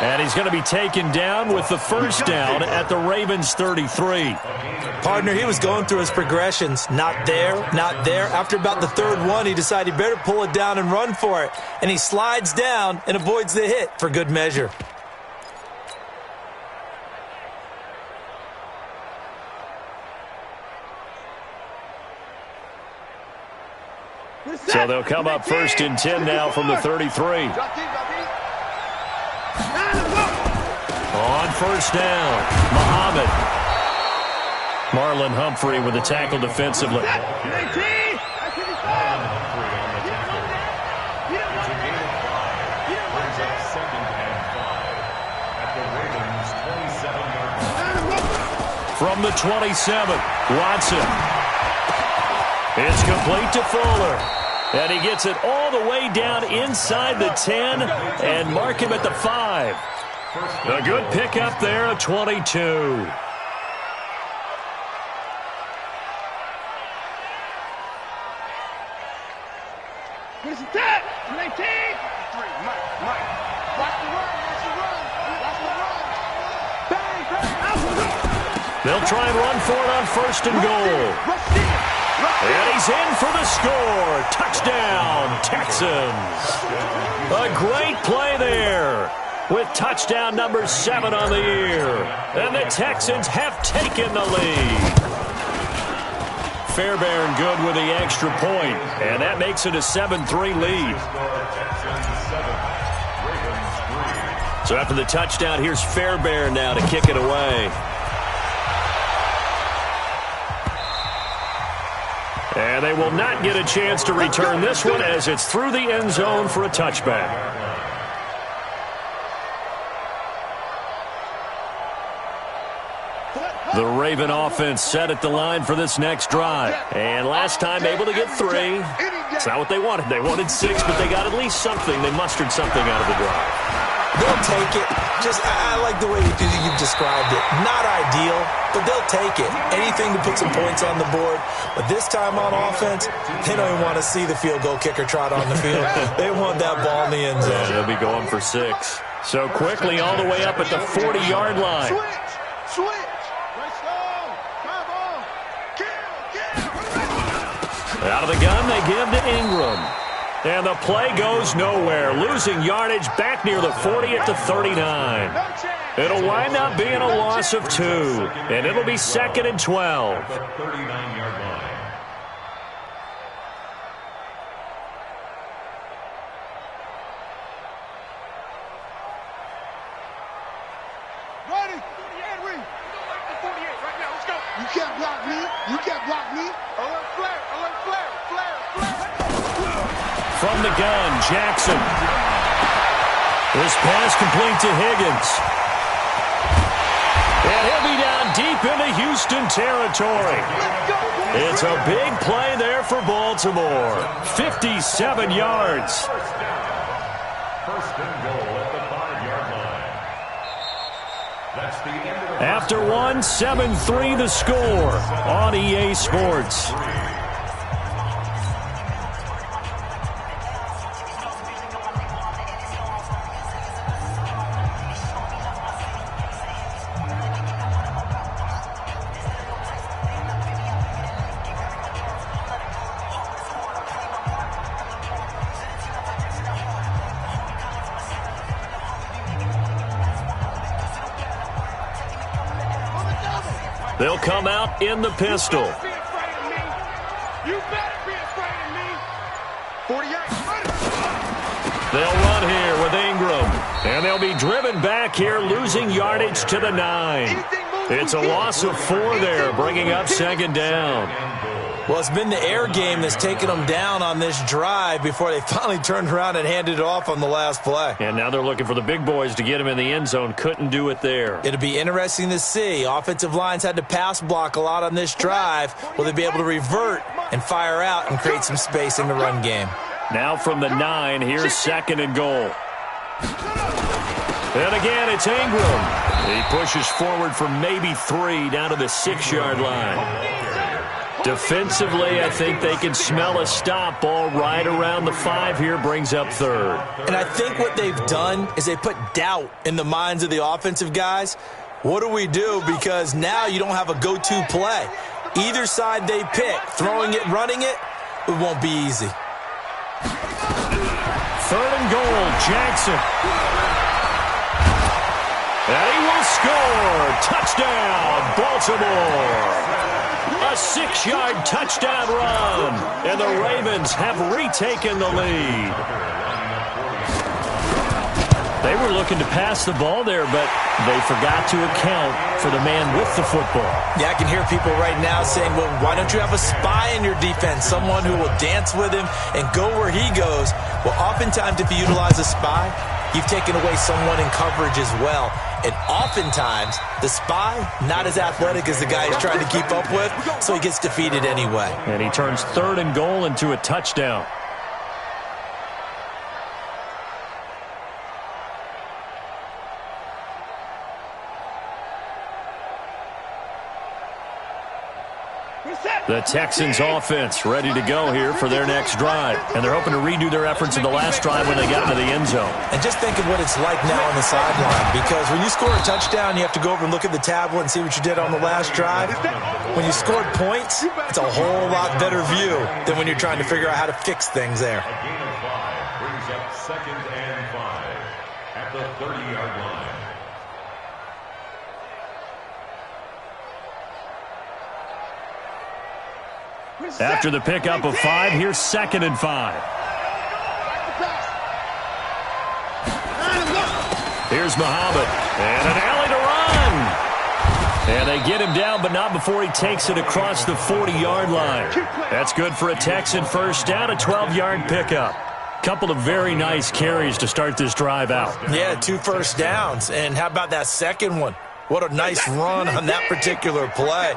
And he's going to be taken down with the first down at the Ravens 33. Partner, he was going through his progressions. Not there, not there. After about the third one, he decided he better pull it down and run for it. And he slides down and avoids the hit for good measure. So they'll come up first and 10 now from the 33. On first down, Muhammad. Marlon Humphrey with the tackle defensively. From the 27, Watson. It's complete to Fuller. And he gets it all the way down inside the 10 and mark him at the 5. A good pickup there at 22. Where's the tap? 19. 3, Mike. Watch the run. Bang, bang. They'll try and run for it on first and goal. And he's in for the score. Touchdown, Texans. A great play there with touchdown number 7 on the year. And the Texans have taken the lead. Fairbairn good with the extra point, and that makes it a 7-3 lead. So after the touchdown, here's Fairbairn now to kick it away. And they will not get a chance to return this one as it's through the end zone for a touchback. The Raven offense set at the line for this next drive. And last time able to get 3. It's not what they wanted. They wanted 6, but they got at least something. They mustered something out of the drive. They'll take it. I like the way you've described it. Not ideal, but they'll take it. Anything to put some points on the board. But this time on offense, they don't even want to see the field goal kicker trot on the field. They want that ball in the end zone. Yeah, they'll be going for 6. So quickly all the way up at the 40-yard line. Switch. Out of the gun, they give to Ingram. And the play goes nowhere, losing yardage back near the 40 at the 39. It'll wind up being a loss of 2, and it'll be 2nd and 12. At the 39-yard line. Ready? 48, ready. The 48 right now. Let's go. You can't block me. Alert flare. From the gun, Jackson. This pass complete to Higgins. And he'll be down deep into Houston territory. It's a big play there for Baltimore. 57 yards. First and goal at the 5-yard line. That's the end of the After 1, 7-3 the score on EA Sports. They'll come out in the pistol. You better be afraid of me. 48. They'll run here with Ingram. And they'll be driven back here, losing yardage to the 9. Anything more It's a loss of 4 there, bringing up second down. Well, it's been the air game that's taken them down on this drive before they finally turned around and handed it off on the last play. And now they're looking for the big boys to get him in the end zone. Couldn't do it there. It'll be interesting to see. Offensive lines had to pass block a lot on this drive. Will they be able to revert and fire out and create some space in the run game? Now from the 9, here's second and goal. And again, it's Ingram. He pushes forward for maybe 3 down to the 6-yard line. Defensively, I think they can smell a stop. Ball right around the 5 here, brings up third. And I think what they've done is they put doubt in the minds of the offensive guys. What do we do? Because now you don't have a go-to play. Either side they pick, throwing it, running it, it won't be easy. Third and goal, Jackson. And he will score. Touchdown, Baltimore. A 6-yard touchdown run. And the Ravens have retaken the lead. They were looking to pass the ball there, but they forgot to account for the man with the football. Yeah, I can hear people right now saying, well, why don't you have a spy in your defense, someone who will dance with him and go where he goes? Well, oftentimes if you utilize a spy, you've taken away someone in coverage as well. And oftentimes, the spy, not as athletic as the guy he's trying to keep up with, so he gets defeated anyway. And he turns third and goal into a touchdown. The Texans offense ready to go here for their next drive. And they're hoping to redo their efforts in the last drive when they got into the end zone. And just think of what it's like now on the sideline. Because when you score a touchdown, you have to go over and look at the tablet and see what you did on the last drive. When you scored points, it's a whole lot better view than when you're trying to figure out how to fix things there. A gain of 5 brings up 2nd and 5 at the 30-yard line. After the pickup of 5, here's 2nd and 5. Here's Muhammad. And an alley to run. And they get him down, but not before he takes it across the 40-yard line. That's good for a Texan first down, a 12-yard pickup. Couple of very nice carries to start this drive out. Yeah, 2 first downs. And how about that second one? What a nice run on that particular play.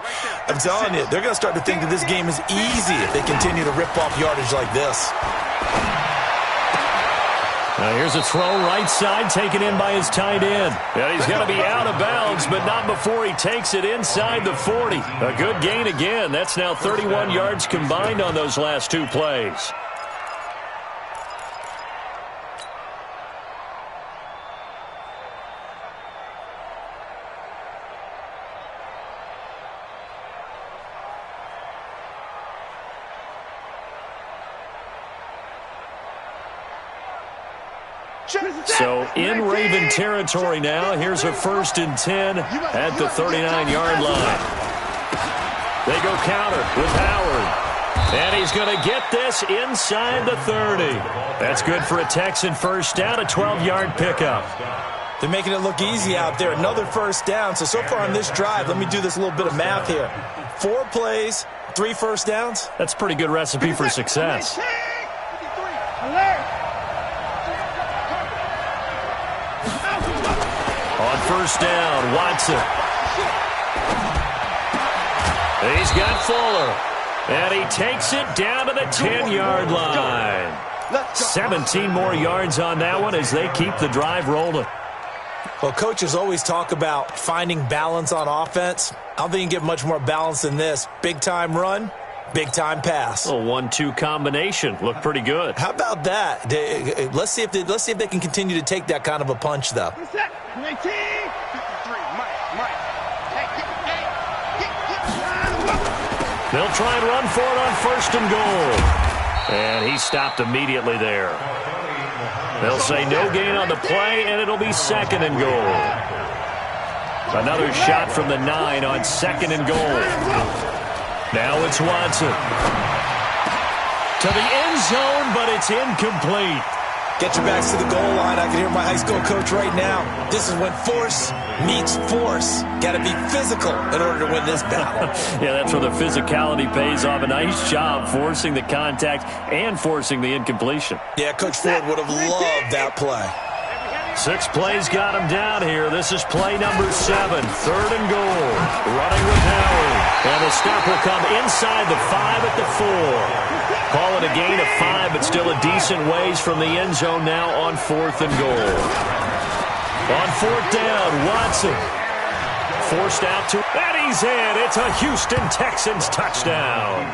I'm telling you, they're going to start to think that this game is easy if they continue to rip off yardage like this. Now here's a throw right side taken in by his tight end. And he's going to be out of bounds, but not before he takes it inside the 40. A good gain again. That's now 31 yards combined on those last 2 plays. So in Raven territory now. Here's a 1st and 10 at the 39-yard line. They go counter with Howard. And he's going to get this inside the 30. That's good for a Texan first down, a 12-yard pickup. They're making it look easy out there. Another first down. So far on this drive, let me do this little bit of math here. 4 plays, 3 first downs. That's a pretty good recipe for success. On first down, Watson. He's got Fuller. And he takes it down to the 10-yard line. 17 more yards on that one as they keep the drive rolling. Well, coaches always talk about finding balance on offense. I don't think you can get much more balance than this. Big-time run, big-time pass. A 1-2 combination. Looked pretty good. How about that? Let's see if they can continue to take that kind of a punch, though. They'll try and run for it on 1st and goal. And he stopped immediately there. They'll say no gain on the play, and it'll be 2nd and goal. Another shot from the 9 on 2nd and goal. Now it's Watson. To the end zone, but it's incomplete. Get your backs to the goal line. I can hear my high school coach right now. This is when force meets force. Got to be physical in order to win this battle. Yeah, that's where the physicality pays off. A nice job forcing the contact and forcing the incompletion. Yeah, Coach Ford would have loved that play. 6 plays got him down here. This is play number 7. 3rd and goal. Running with Howard. And the stop will come inside the 5 at the 4. Call it a gain of 5, but still a decent ways from the end zone now on 4th and goal. On 4th down, Watson. Forced out to, and he's in. It's a Houston Texans touchdown.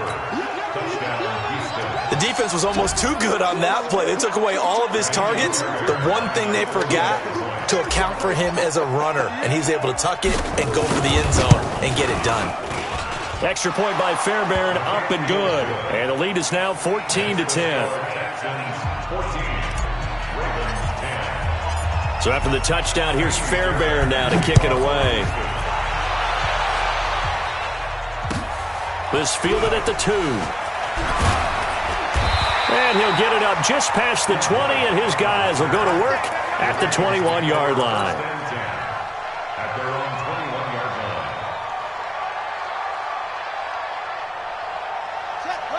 The defense was almost too good on that play. They took away all of his targets. The one thing they forgot, to account for him as a runner. And he's able to tuck it and go for the end zone and get it done. Extra point by Fairbairn, up and good. And the lead is now 14-10. So after the touchdown, here's Fairbairn now to kick it away. This fielded at the 2. And he'll get it up just past the 20, and his guys will go to work at the 21-yard line.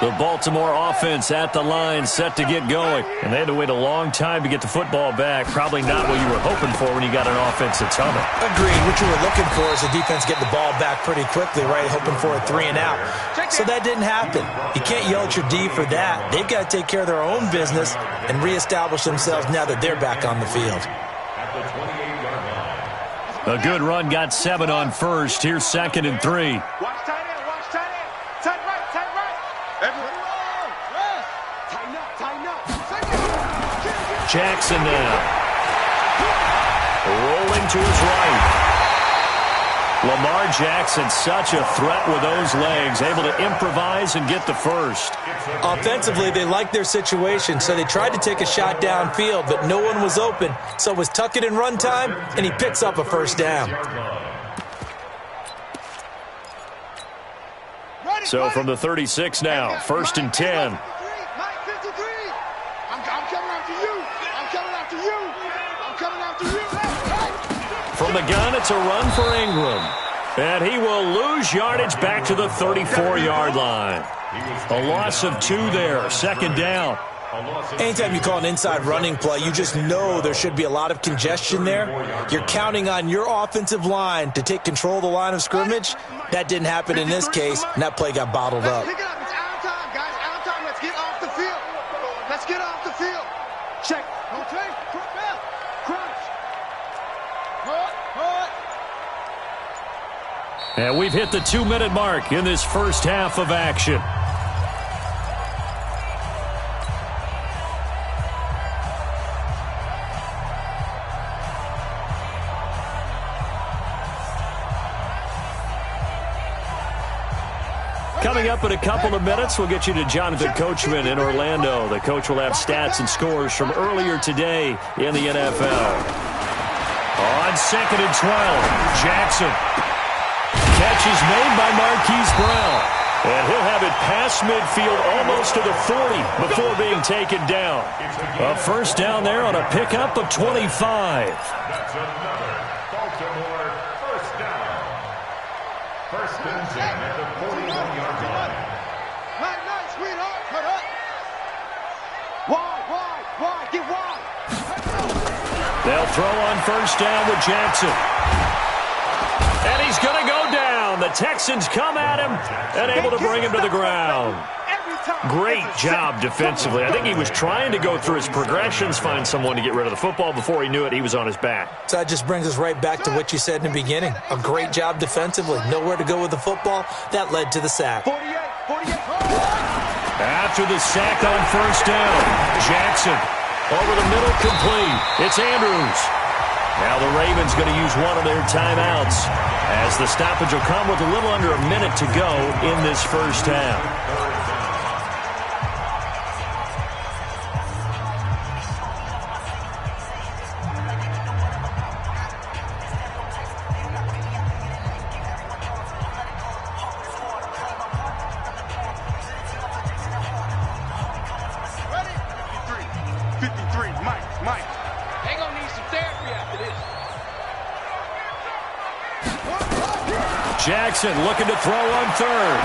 The Baltimore offense at the line, set to get going. And they had to wait a long time to get the football back. Probably not what you were hoping for when you got an offense that's humming. Agreed. What you were looking for is the defense getting the ball back pretty quickly, right? Hoping for a 3 and out. So that didn't happen. You can't yell at your D for that. They've got to take care of their own business and reestablish themselves now that they're back on the field. A good run, got 7 on first. Here's 2nd and 3. Watch tight end, watch tight end. Tight right, tight right. Tighten up. Jackson now. Rolling to his right. Lamar Jackson, such a threat with those legs, able to improvise and get the first. Offensively, they liked their situation, so they tried to take a shot downfield, but no one was open. So it was tuck it and run time, and he picks up a first down. So from the 36 now, 1st and 10. From the gun, it's a run for Ingram. And he will lose yardage back to the 34-yard line. A loss of 2 there, 2nd down. Anytime you call an inside running play, you just know there should be a lot of congestion there. You're counting on your offensive line to take control of the line of scrimmage. That didn't happen in this case, and that play got bottled up. Pick it up. It's out of time, guys. Out of time. Let's get off the field. Let's get off the field. Check. Rotate. Crunch. And we've hit the 2-minute mark in this first half of action. Coming up in a couple of minutes, we'll get you to Jonathan Coachman in Orlando. The coach will have stats and scores from earlier today in the NFL. On 2nd and 12, Jackson. Catch is made by Marquise Brown. And he'll have it past midfield almost to the 40 before being taken down. A first down there on a pickup of 25. That's another Baltimore first down. 1st and 10 at the 41-yard line. Nice, sweetheart. Cut up. Wide. Get wide. They'll throw on first down with Jackson. And he's going to go down. The Texans come at him and able to bring him to the ground. Great job defensively. I think he was trying to go through his progressions, find someone to get rid of the football. Before he knew it, he was on his back. So that just brings us right back to what you said in the beginning. A great job defensively. Nowhere to go with the football. That led to the sack. 48. After the sack on first down, Jackson over the middle, complete. It's Andrews. Now the Ravens going to use one of their timeouts as the stoppage will come with a little under a minute to go in this first half. Ready? 53, Mike. Jackson looking to throw on third.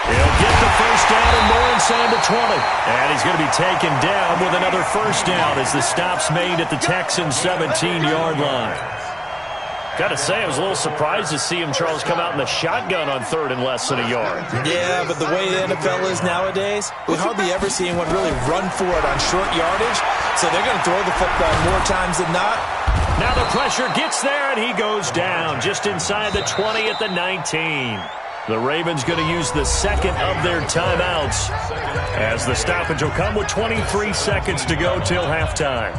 He'll get the first down and more inside the 20. And he's going to be taken down with another first down as the stop's made at the Texans' 17-yard line. Got to say, I was a little surprised to see him, Charles, come out in the shotgun on third and less than a yard. Yeah, but the way the NFL is nowadays, we hardly ever see anyone really run for it on short yardage. So they're going to throw the football more times than not. Now the pressure gets there, and he goes down just inside the 20 at the 19. The Ravens going to use the second of their timeouts as the stoppage will come with 23 seconds to go till halftime.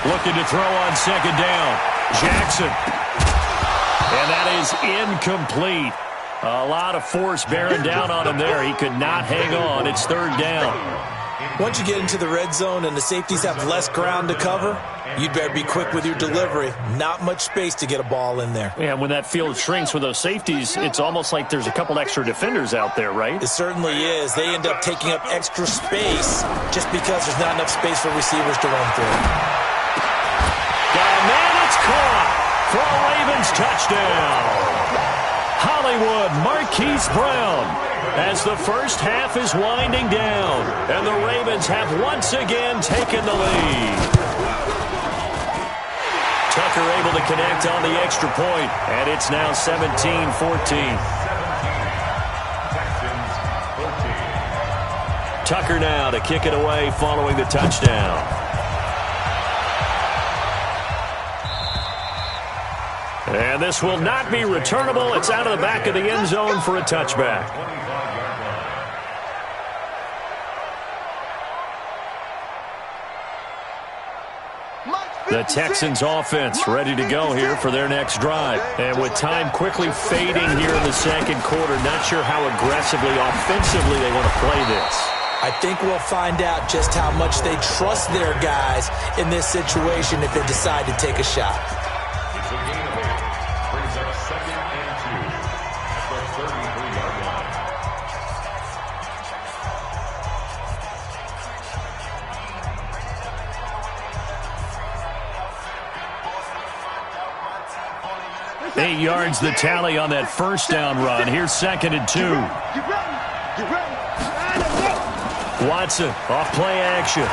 Looking to throw on second down. Jackson. And that is incomplete. A lot of force bearing down on him there. He could not hang on. It's third down. Once you get into the red zone and the safeties have less ground to cover, you'd better be quick with your delivery. Not much space to get a ball in there. Yeah, when that field shrinks with those safeties, it's almost like there's a couple extra defenders out there, right? It certainly is. They end up taking up extra space just because there's not enough space for receivers to run through. Got a man, it's caught for a Ravens touchdown. Hollywood Marquise Brown as the first half is winding down, and the Ravens have once again taken the lead. Tucker able to connect on the extra point, and it's now 17-14. Tucker now to kick it away following the touchdown. And this will not be returnable. It's out of the back of the end zone for a touchback. The Texans offense ready to go here for their next drive. And with time quickly fading here in the second quarter, not sure how aggressively, offensively they want to play this. I think we'll find out just how much they trust their guys in this situation if they decide to take a shot. Eight yards the tally on that first down run. Here's second and 2. Watson off play action.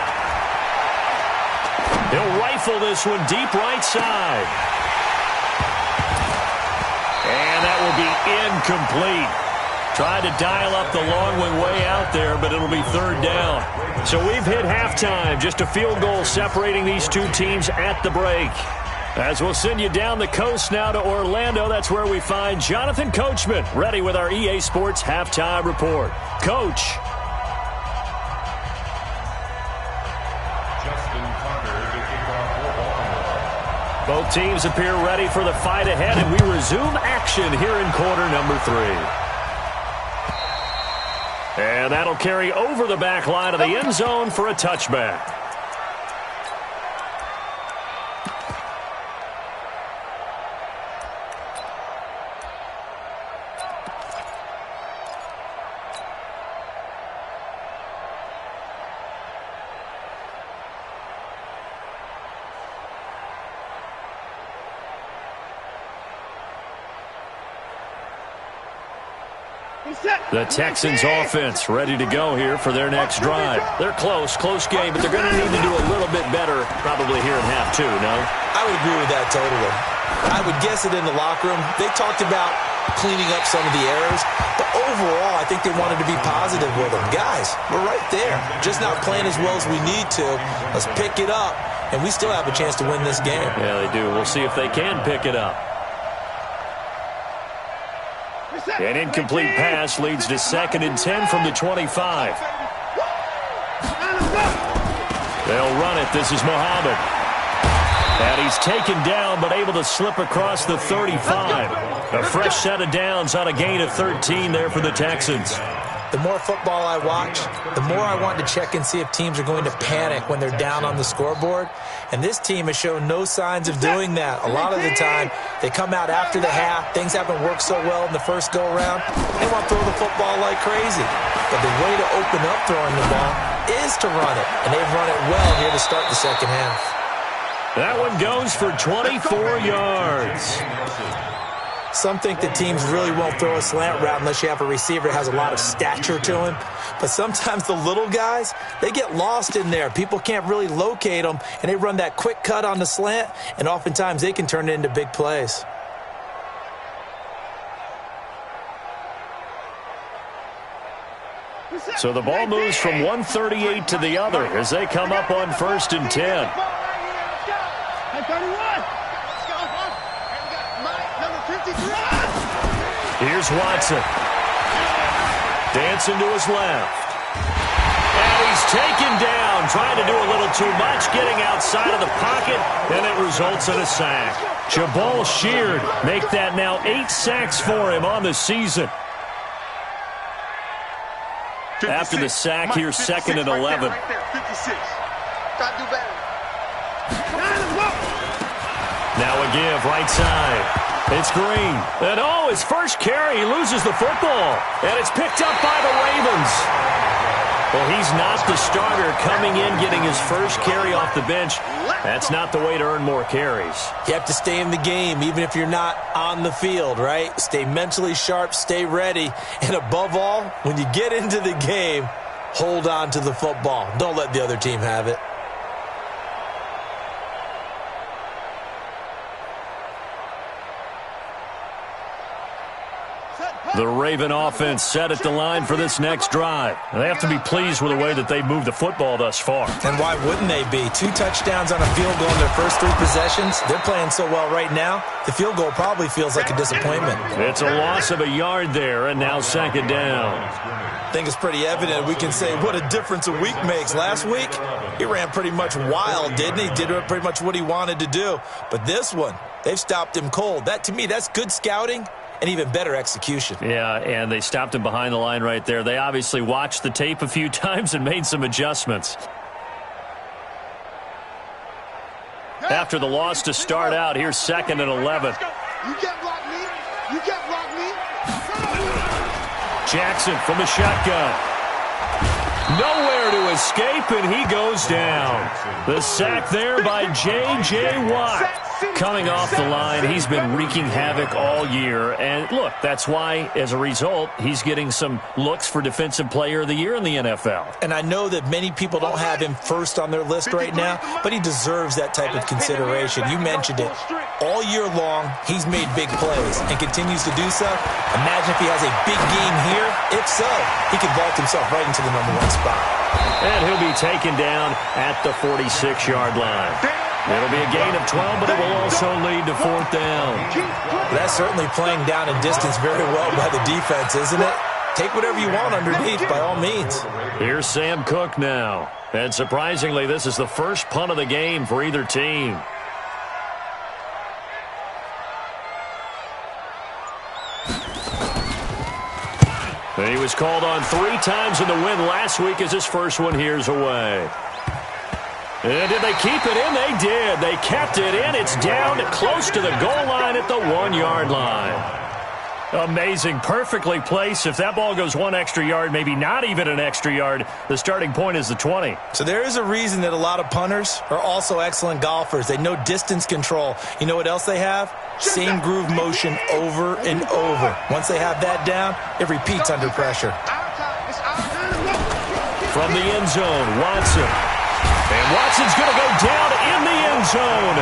He'll rifle this one deep right side. And that will be incomplete. Tried to dial up the long one way out there, but it'll be third down. So we've hit halftime. Just a field goal separating these two teams at the break. As we'll send you down the coast now to Orlando, that's where we find Jonathan Coachman, ready with our EA Sports Halftime Report. Coach. Both teams appear ready for the fight ahead, and we resume action here in quarter number 3. And that'll carry over the back line of the end zone for a touchback. The Texans offense ready to go here for their next drive. They're close game, but they're going to need to do a little bit better probably here in half 2, no? I would agree with that totally. I would guess it in the locker room. They talked about cleaning up some of the errors, but overall I think they wanted to be positive with them. Guys, we're right there. Just not playing as well as we need to. Let's pick it up, and we still have a chance to win this game. Yeah, they do. We'll see if they can pick it up. An incomplete pass leads to second and 10 from the 25. They'll run it. This is Muhammad. And he's taken down but able to slip across the 35. A fresh set of downs on a gain of 13 there for the Texans. The more football I watch, the more I want to check and see if teams are going to panic when they're down on the scoreboard. And this team has shown no signs of doing that. A lot of the time, they come out after the half. Things haven't worked so well in the first go-around. They want to throw the football like crazy. But the way to open up throwing the ball is to run it. And they've run it well here to start the second half. That one goes for 24 yards. Some think that teams really won't throw a slant route unless you have a receiver that has a lot of stature to him. But sometimes the little guys, they get lost in there. People can't really locate them, and they run that quick cut on the slant, and oftentimes they can turn it into big plays. So the ball moves from 138 to the other as they come up on 1st and 10. Here's Watson. Dancing to his left. And he's taken down, trying to do a little too much, getting outside of the pocket, and it results in a sack. Jabal Sheard make that now 8 sacks for him on the season. After the sack, here's 2nd and 11. Now a give, right side. It's Green. And his first carry, he loses the football. And it's picked up by the Ravens. Well, he's not the starter coming in, getting his first carry off the bench. That's not the way to earn more carries. You have to stay in the game, even if you're not on the field, right? Stay mentally sharp, stay ready. And above all, when you get into the game, hold on to the football. Don't let the other team have it. The Raven offense set at the line for this next drive. They have to be pleased with the way that they moved the football thus far. And why wouldn't they be? 2 touchdowns on a field goal in their first 3 possessions. They're playing so well right now, the field goal probably feels like a disappointment. It's a loss of a yard there, and now 2nd down. I think it's pretty evident. We can say what a difference a week makes. Last week, he ran pretty much wild, didn't he? Did pretty much what he wanted to do. But this one, they've stopped him cold. That, to me, that's good scouting. And even better execution. Yeah, and they stopped him behind the line right there. They obviously watched the tape a few times and made some adjustments. After the loss to start out, here's 2nd and 11. You can't block me. You can't block me. Jackson from the shotgun. Nowhere to escape, and he goes down. The sack there by J.J. Watt. Coming off the line, he's been wreaking havoc all year. And look, that's why, as a result, he's getting some looks for Defensive Player of the Year in the NFL. And I know that many people don't have him first on their list right now, but he deserves that type of consideration. You mentioned it. All year long, he's made big plays and continues to do so. Imagine if he has a big game here. If so, he could vault himself right into the #1 spot. And he'll be taken down at the 46-yard line. It'll be a gain of 12, but it will also lead to 4th down. That's certainly playing down in distance very well by the defense, isn't it? Take whatever you want underneath, by all means. Here's Sam Cook now. And surprisingly, this is the first punt of the game for either team. He was called on 3 times in the win last week as his first one here's away. And did they keep it in? They did. They kept it in. It's down close to the goal line at the 1-yard line. Amazing. Perfectly placed. If that ball goes 1 extra yard, maybe not even an extra yard, the starting point is the 20. So there is a reason that a lot of punters are also excellent golfers. They know distance control. You know what else they have? Same groove motion over and over. Once they have that down, it repeats under pressure. From the end zone, Watson. And Watson's going to go down in the end zone.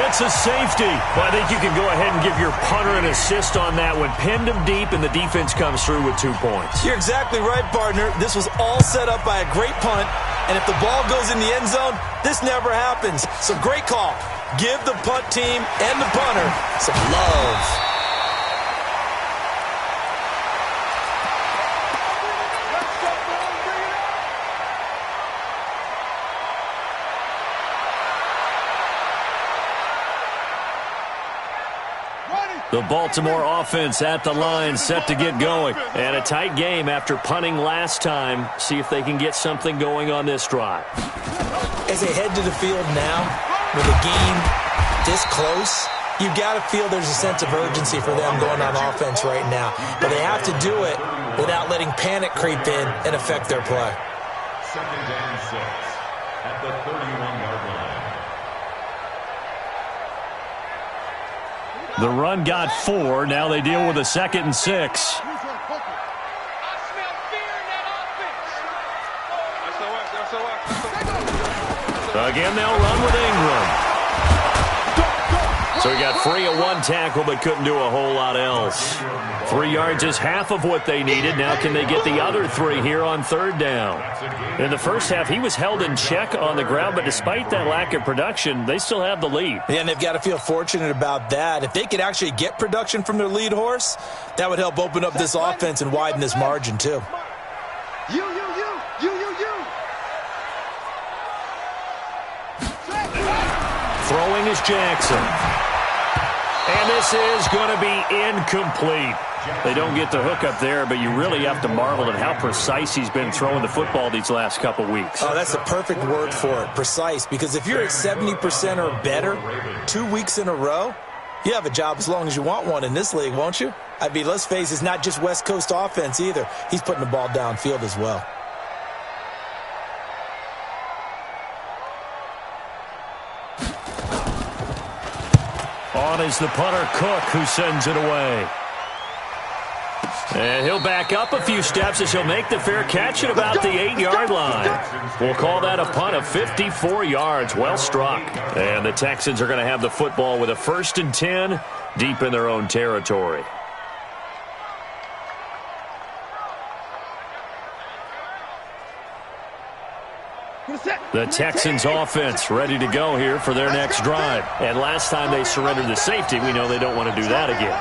It's a safety. Well, I think you can go ahead and give your punter an assist on that one. Pinned him deep, and the defense comes through with 2 points. You're exactly right, partner. This was all set up by a great punt. And if the ball goes in the end zone, this never happens. So great call. Give the punt team and the punter some love. The Baltimore offense at the line, set to get going. And a tight game after punting last time. See if they can get something going on this drive. As they head to the field now, with the game this close, you've got to feel there's a sense of urgency for them going on offense right now. But they have to do it without letting panic creep in and affect their play. 2nd and 6 at the 31-yard line. The run got 4. Now they deal with a 2nd and 6. Again, they'll run with Ingram. So he got free of one tackle, but couldn't do a whole lot else. 3 yards is half of what they needed. Now can they get the other 3 here on 3rd down? In the first half, he was held in check on the ground, but despite that lack of production, they still have the lead. Yeah, and they've got to feel fortunate about that. If they could actually get production from their lead horse, that would help open up this offense and widen this margin too. You. Throwing is Jackson. And this is going to be incomplete. They don't get the hook up there, but you really have to marvel at how precise he's been throwing the football these last couple weeks. Oh, that's the perfect word for it, precise. Because if you're at 70% or better 2 weeks in a row, you have a job as long as you want one in this league, won't you? I mean, let's face it, it's not just West Coast offense either. He's putting the ball downfield as well. On is the punter, Cook, who sends it away. And he'll back up a few steps as he'll make the fair catch at about the 8-yard line. We'll call that a punt of 54 yards. Well struck. And the Texans are going to have the football with a 1st and 10 deep in their own territory. The Texans offense ready to go here for their next drive. And last time they surrendered the safety, we know they don't want to do that again.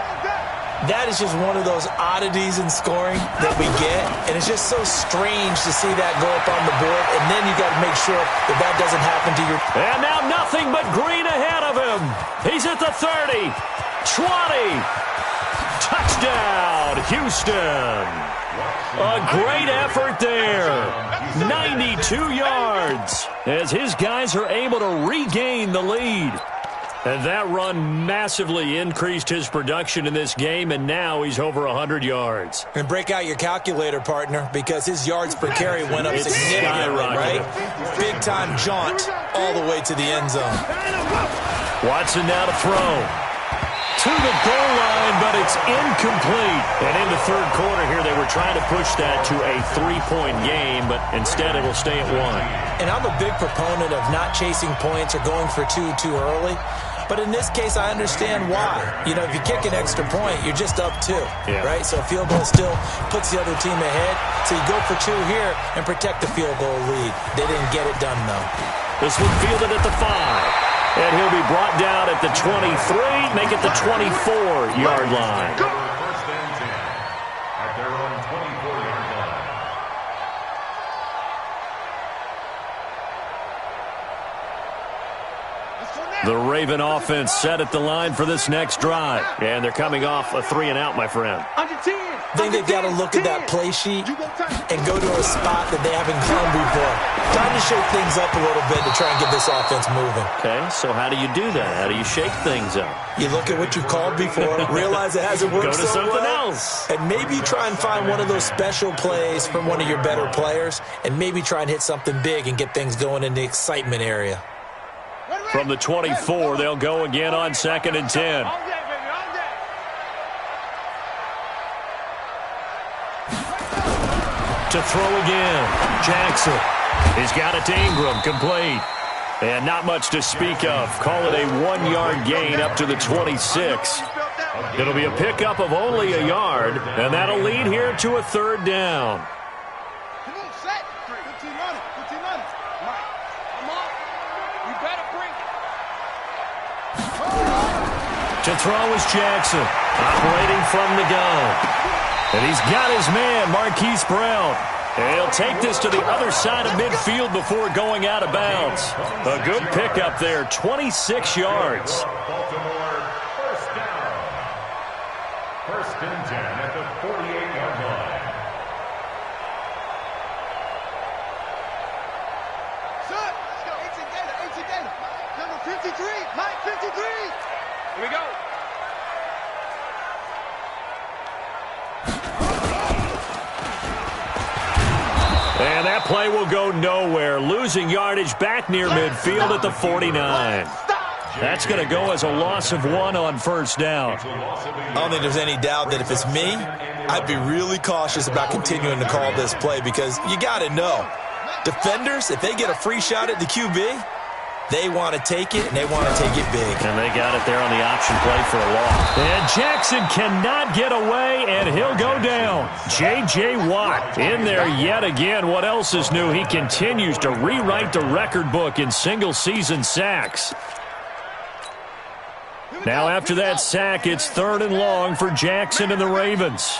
That is just one of those oddities in scoring that we get, and it's just so strange to see that go up on the board, and then you got to make sure that that doesn't happen to your... And now nothing but green ahead of him. He's at the 30, 20. Touchdown, Houston. A great effort there. 92 yards as his guys are able to regain the lead. And that run massively increased his production in this game, and now he's over 100 yards. And break out your calculator, partner, because his yards per carry went up significantly, right? Big-time jaunt all the way to the end zone. Watson now to throw. To the goal line, but it's incomplete. And in the 3rd quarter here, they were trying to push that to a 3-point game, but instead it'll stay at 1. And I'm a big proponent of not chasing points or going for 2 too early. But in this case, I understand why. You know, if you kick an extra point, you're just up 2, right? So a field goal still puts the other team ahead. So you go for 2 here and protect the field goal lead. They didn't get it done, though. This one fielded at the 5. And he'll be brought down at the 23, make it the 24-yard line. 1st and 10 at their own 24-yard line. The Raven offense set at the line for this next drive. And they're coming off a 3-and-out, my friend. I think they've got to look at that play sheet and go to a spot that they haven't gone before. Time to shake things up a little bit to try and get this offense moving. Okay, so how do you do that? How do you shake things up? You look at what you've called before, realize it hasn't worked so well. Go to something else. And maybe try and find one of those special plays from one of your better players, and maybe try and hit something big and get things going in the excitement area. From the 24, they'll go again on 2nd and 10. To throw again, Jackson. He's got it to Ingram, complete. And not much to speak of. Call it a 1-yard gain up to the 26. It'll be a pickup of only a yard, and that'll lead here to a 3rd down. Come on, set. Good team on it. Good team on it. Come on. You better bring it. To throw is Jackson, operating from the gun. And he's got his man, Marquise Brown. And he'll take this to the other side of midfield before going out of bounds. A good pickup there, 26 yards. and 10 at the 48-yard line. Set. Let's go. 18 Gator. Number 53. Mike 53. Here we go. And that play will go nowhere. Losing yardage back near midfield at the 49. That's going to go as a loss of 1 on first down. I don't think there's any doubt that if it's me, I'd be really cautious about continuing to call this play because you got to know, defenders, if they get a free shot at the QB, they want to take it, and they want to take it big. And they got it there on the option play for a loss. And Jackson cannot get away, and he'll go down. J.J. Watt in there yet again. What else is new? He continues to rewrite the record book in single-season sacks. Now after that sack, it's 3rd and long for Jackson and the Ravens.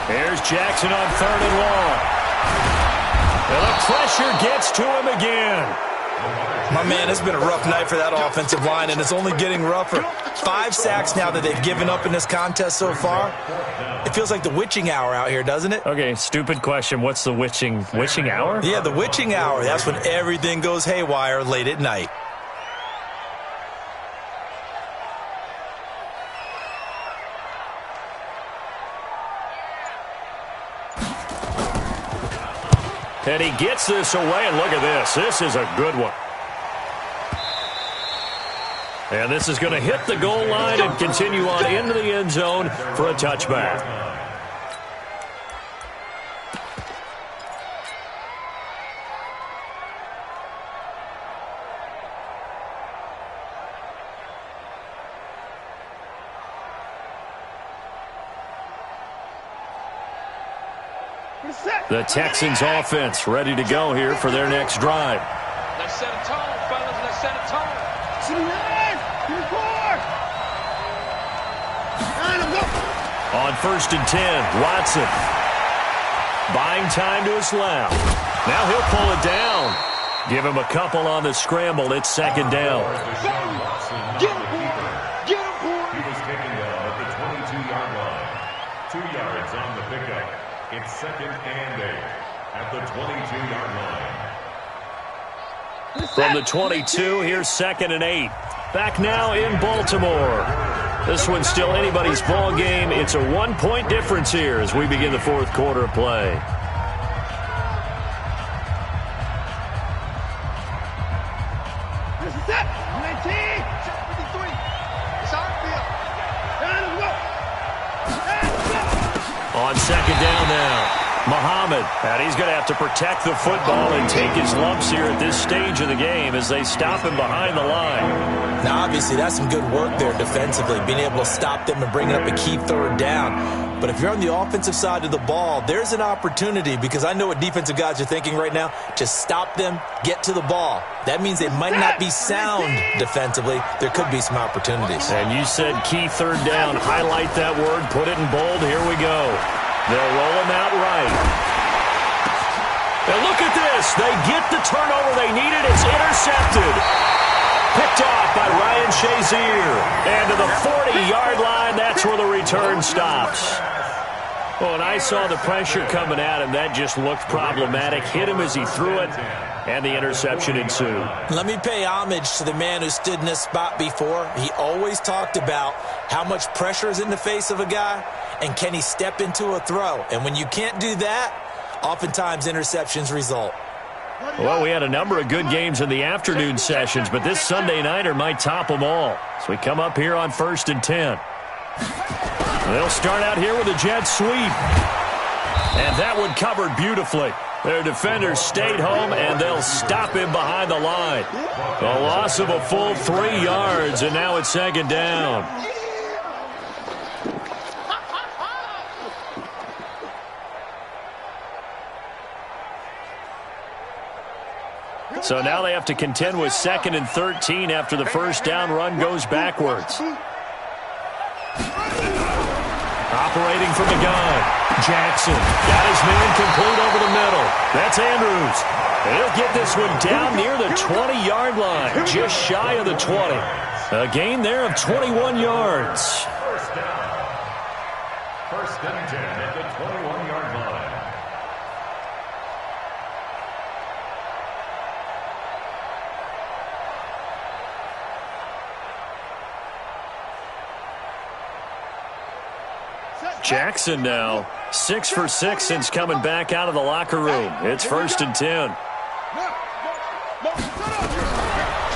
Here's Jackson on 3rd and long. And the pressure gets to him again. My man, it's been a rough night for that offensive line, and it's only getting rougher. 5 sacks now that they've given up in this contest so far. It feels like the witching hour out here, doesn't it? Okay, stupid question. What's the witching hour? Yeah, the witching hour. That's when everything goes haywire late at night. And he gets this away, and look at this. This is a good one. And this is going to hit the goal line and continue on into the end zone for a touchback. The Texans offense ready to go here for their next drive. Let's set a tone, fellas. Let's set a tone. On 1st and 10, Watson. Buying time to his left. Now he'll pull it down. Give him a couple on the scramble. It's 2nd down. Get him, boy. He was taken down at the 22-yard line. 2 yards on the pickup. It's 2nd and 8 at the 22-yard line. From the 22, here's 2nd and 8. Back now in Baltimore. This one's still anybody's ball game. It's a 1-point difference here as we begin the 4th quarter of play. This is it. 19. 53. It's our field. On 2nd down now, Muhammad. And he's going to have to protect the football and take his lumps here at this stage of the game as they stop him behind the line. Now, obviously, that's some good work there defensively, being able to stop them and bringing up a key 3rd down. But if you're on the offensive side of the ball, there's an opportunity because I know what defensive guys are thinking right now. Just stop them, get to the ball. That means they might not be sound defensively. There could be some opportunities. And you said key 3rd down. Highlight that word. Put it in bold. Here we go. They'll roll him out right. And look at this. They get the turnover they needed. It's intercepted. Picked off by Ryan Shazier. And to the 40-yard line, that's where the return stops. Well, when I saw the pressure coming at him, that just looked problematic. Hit him as he threw it, and the interception ensued. Let me pay homage to the man who stood in this spot before. He always talked about how much pressure is in the face of a guy, and can he step into a throw. And when you can't do that, oftentimes interceptions result. Well, we had a number of good games in the afternoon sessions, but this Sunday nighter might top them all. So we come up here on 1st and 10. They'll start out here with a jet sweep. And that one covered beautifully. Their defenders stayed home, and they'll stop him behind the line. A loss of a full 3 yards, and now it's 2nd down. So now they have to contend with 2nd and 13 after the first down run goes backwards. Operating from the gun. Jackson got his man complete over the middle. That's Andrews. And he'll get this one down near the 20-yard line, just shy of the 20. A gain there of 21 yards. First down. First and 10 at the 21-yard line. Jackson now 6 for 6 since coming back out of the locker room. It's first and 10.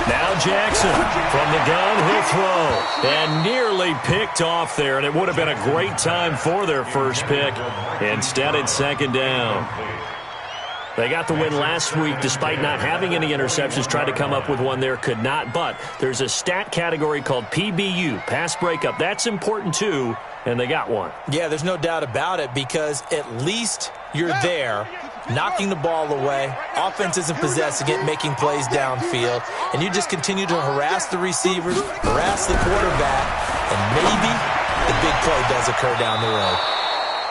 Now Jackson from the gun, he'll throw. And nearly picked off there, and it would have been a great time for their first pick. Instead, it's second down. They got the win last week despite not having any interceptions. Tried to come up with one there, could not. But there's a stat category called PBU, pass breakup. That's important too, and they got one. Yeah, there's no doubt about it, because at least you're there, knocking the ball away. Offense isn't possessing it, making plays downfield. And you just continue to harass the receivers, harass the quarterback, and maybe the big play does occur down the road.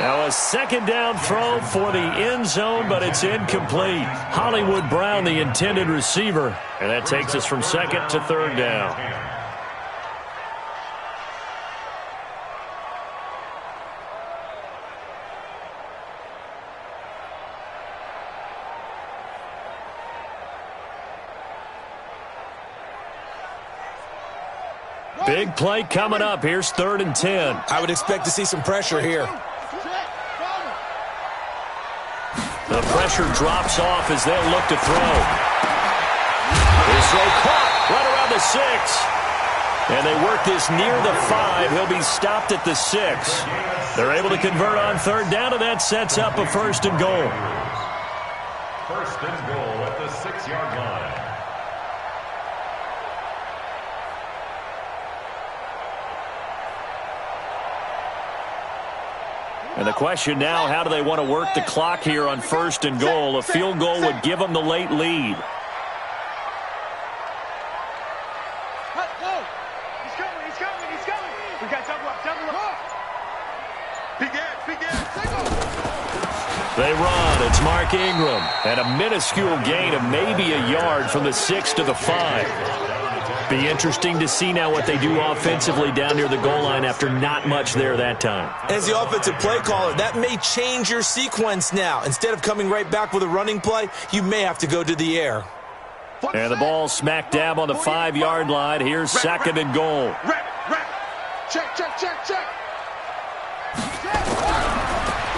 Now a second down throw for the end zone, but it's incomplete. Hollywood Brown, the intended receiver. And that takes us from second to third down. Big play coming up. Here's third and 10. I would expect to see some pressure here. The pressure drops off as they'll look to throw. His throw caught right around the 6. And they work this near the 5. He'll be stopped at the 6. They're able to convert on third down, and that sets up a first and goal. First and goal at the 6-yard line. And the question now, how do they want to work the clock here on first and goal? A field goal would give them the late lead. He's coming. We got double up. They run. It's Mark Ingram. And a minuscule gain of maybe a yard from the 6 to the 5. Be interesting to see now what they do offensively down near the goal line after not much there that time. As the offensive play caller, that may change your sequence now. Instead of coming right back with a running play, you may have to go to the air. And the ball smack dab on the 5-yard line. Here's second and goal. Check.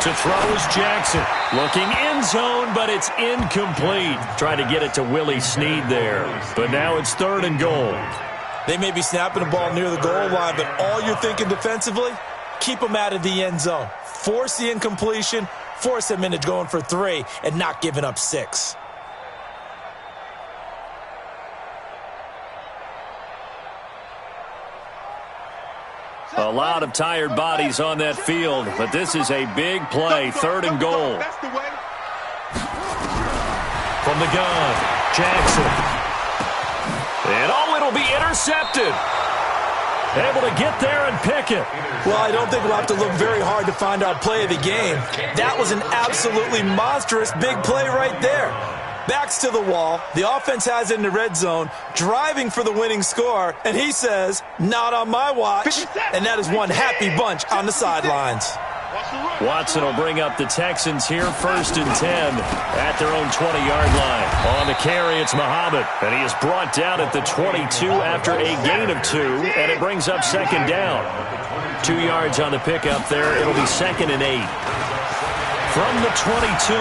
To throw is Jackson. Looking end zone, but it's incomplete. Trying to get it to Willie Snead there. But now it's third and goal. They may be snapping the ball near the goal line, but all you're thinking defensively, keep them out of the end zone. Force the incompletion, force them into going for 3, and not giving up 6. A lot of tired bodies on that field, but this is a big play, third and goal. From the gun, Jackson. And it'll be intercepted. Able to get there and pick it. Well, I don't think we'll have to look very hard to find our play of the game. That was an absolutely monstrous big play right there. Backs to the wall. The offense has it in the red zone, driving for the winning score, and he says, not on my watch. And that is one happy bunch on the sidelines. Watson will bring up the Texans here, first and 10 at their own 20-yard line. On the carry, it's Muhammad, and he is brought down at the 22 after a gain of 2, and it brings up second down. 2 yards on the pickup there. It'll be second and 8. From the 22,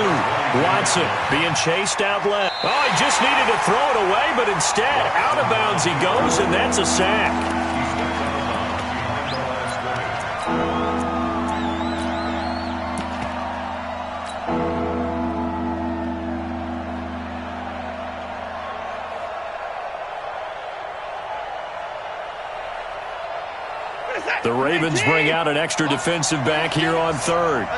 Watson being chased out left. Oh, he just needed to throw it away, but instead, out of bounds he goes, and that's a sack. The Ravens bring out an extra defensive back here on third.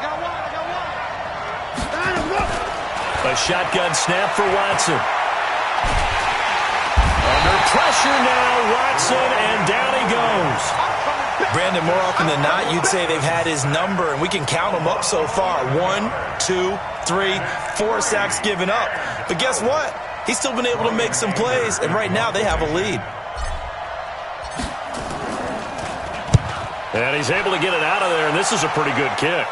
A shotgun snap for Watson. Under pressure now, Watson, and down he goes. Brandon, more often than not, you'd say they've had his number, and we can count them up so far. 1, 2, 3, 4 sacks given up. But guess what? He's still been able to make some plays, and right now they have a lead. And he's able to get it out of there, and this is a pretty good kick.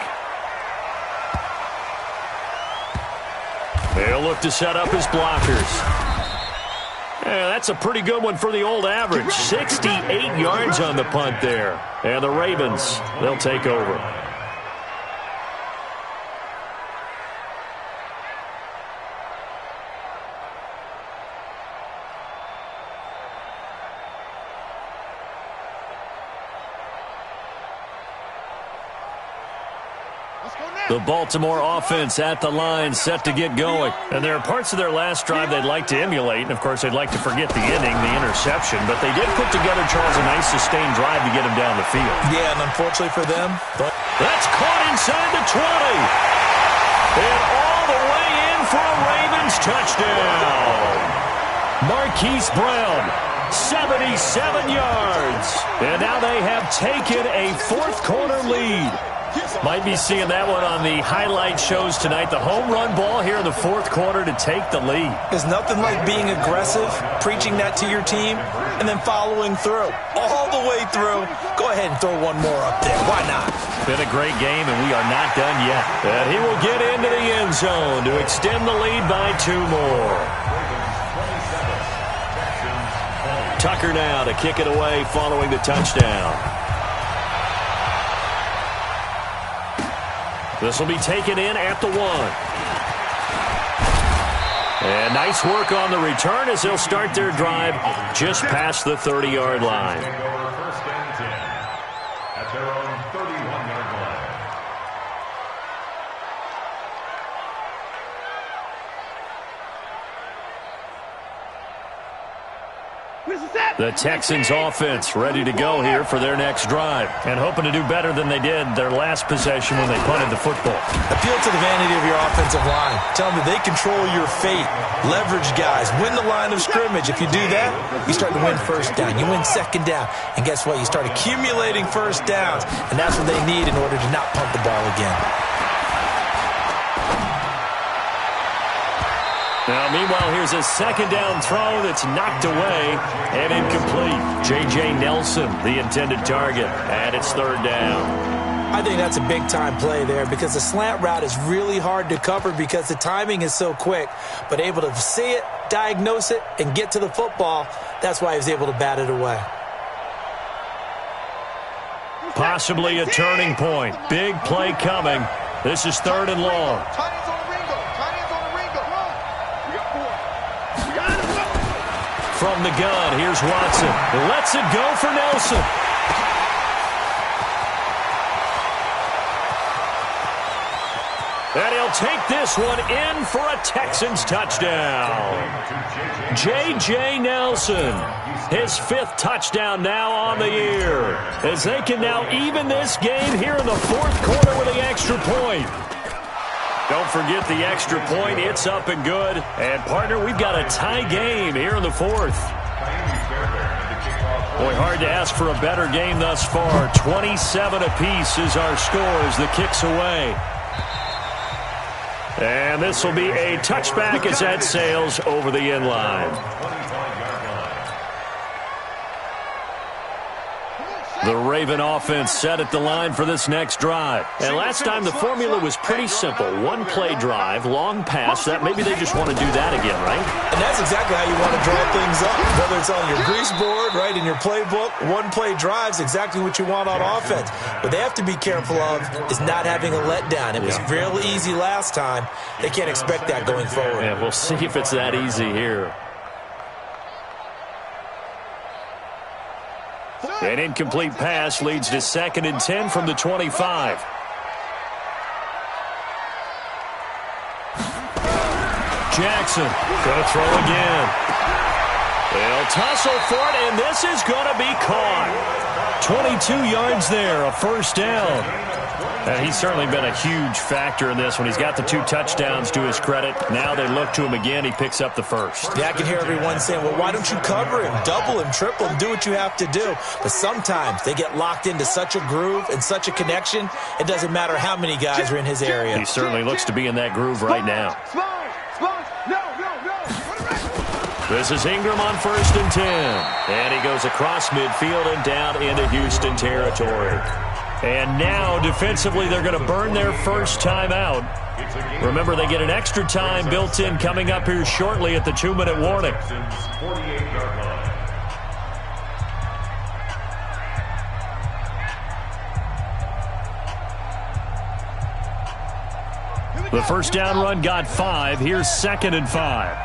They'll look to set up his blockers. Yeah, that's a pretty good one for the old average. 68 yards on the punt there. And the Ravens, they'll take over. The Baltimore offense at the line, set to get going. And there are parts of their last drive they'd like to emulate. And, of course, they'd like to forget the inning, the interception. But they did put together, Charles, a nice sustained drive to get him down the field. Yeah, and unfortunately for them. That's caught inside the 20. And all the way in for a Ravens touchdown. Marquise Brown, 77 yards. And now they have taken a fourth-quarter lead. Might be seeing that one on the highlight shows tonight. The home run ball here in the fourth quarter to take the lead. There's nothing like being aggressive, preaching that to your team, and then following through. All the way through. Go ahead and throw one more up there. Why not? Been a great game, and we are not done yet. And he will get into the end zone to extend the lead by 2 more. Tucker now to kick it away following the touchdown. This will be taken in at the 1. And nice work on the return as they'll start their drive just past the 30-yard line. First and 10 at their own 31-yard line. The Texans offense ready to go here for their next drive and hoping to do better than they did their last possession when they punted the football. Appeal to the vanity of your offensive line. Tell them that they control your fate. Leverage guys. Win the line of scrimmage. If you do that, you start to win first down. You win second down. And guess what? You start accumulating first downs. And that's what they need in order to not punt the ball again. Now, meanwhile, here's a second down throw that's knocked away and incomplete. J.J. Nelson, the intended target, and it's third down. I think that's a big-time play there because the slant route is really hard to cover because the timing is so quick. But able to see it, diagnose it, and get to the football, that's why he was able to bat it away. Possibly a turning point. Big play coming. This is third and long. From the gun, here's Watson. Lets it go for Nelson. And he'll take this one in for a Texans touchdown. J.J. Nelson, his 5th touchdown now on the year, as they can now even this game here in the fourth quarter with the extra point. Don't forget the extra point. It's up and good. And, partner, we've got a tie game here in the fourth. Boy, hard to ask for a better game thus far. 27 apiece is our score as the kick's away. And this will be a touchback as that sails over the end line. The Raven offense set at the line for this next drive. And last time the formula was pretty simple. One-play drive, long pass. That maybe they just want to do that again, right? And that's exactly how you want to draw things up. Whether it's on your grease board, right, in your playbook, one-play drive's exactly what you want on offense. What they have to be careful of is not having a letdown. It was real easy last time. They can't expect that going forward. Yeah, we'll see if it's that easy here. An incomplete pass leads to 2nd and 10 from the 25. Jackson going to throw again. They'll tussle for it, and this is going to be caught. 22 yards there, a first down. And he's certainly been a huge factor in this one. He's got the 2 touchdowns to his credit. Now they look to him again. He picks up the first. Yeah, I can hear everyone saying, well, why don't you cover him? Double him, triple him, do what you have to do. But sometimes they get locked into such a groove and such a connection, it doesn't matter how many guys are in his area. He certainly looks to be in that groove right now. This is Ingram on 1st and 10. And he goes across midfield and down into Houston territory. And now, defensively, they're going to burn their first timeout. Remember, they get an extra time built in coming up here shortly at the 2-minute warning. The first down run got 5. Here's 2nd and 5.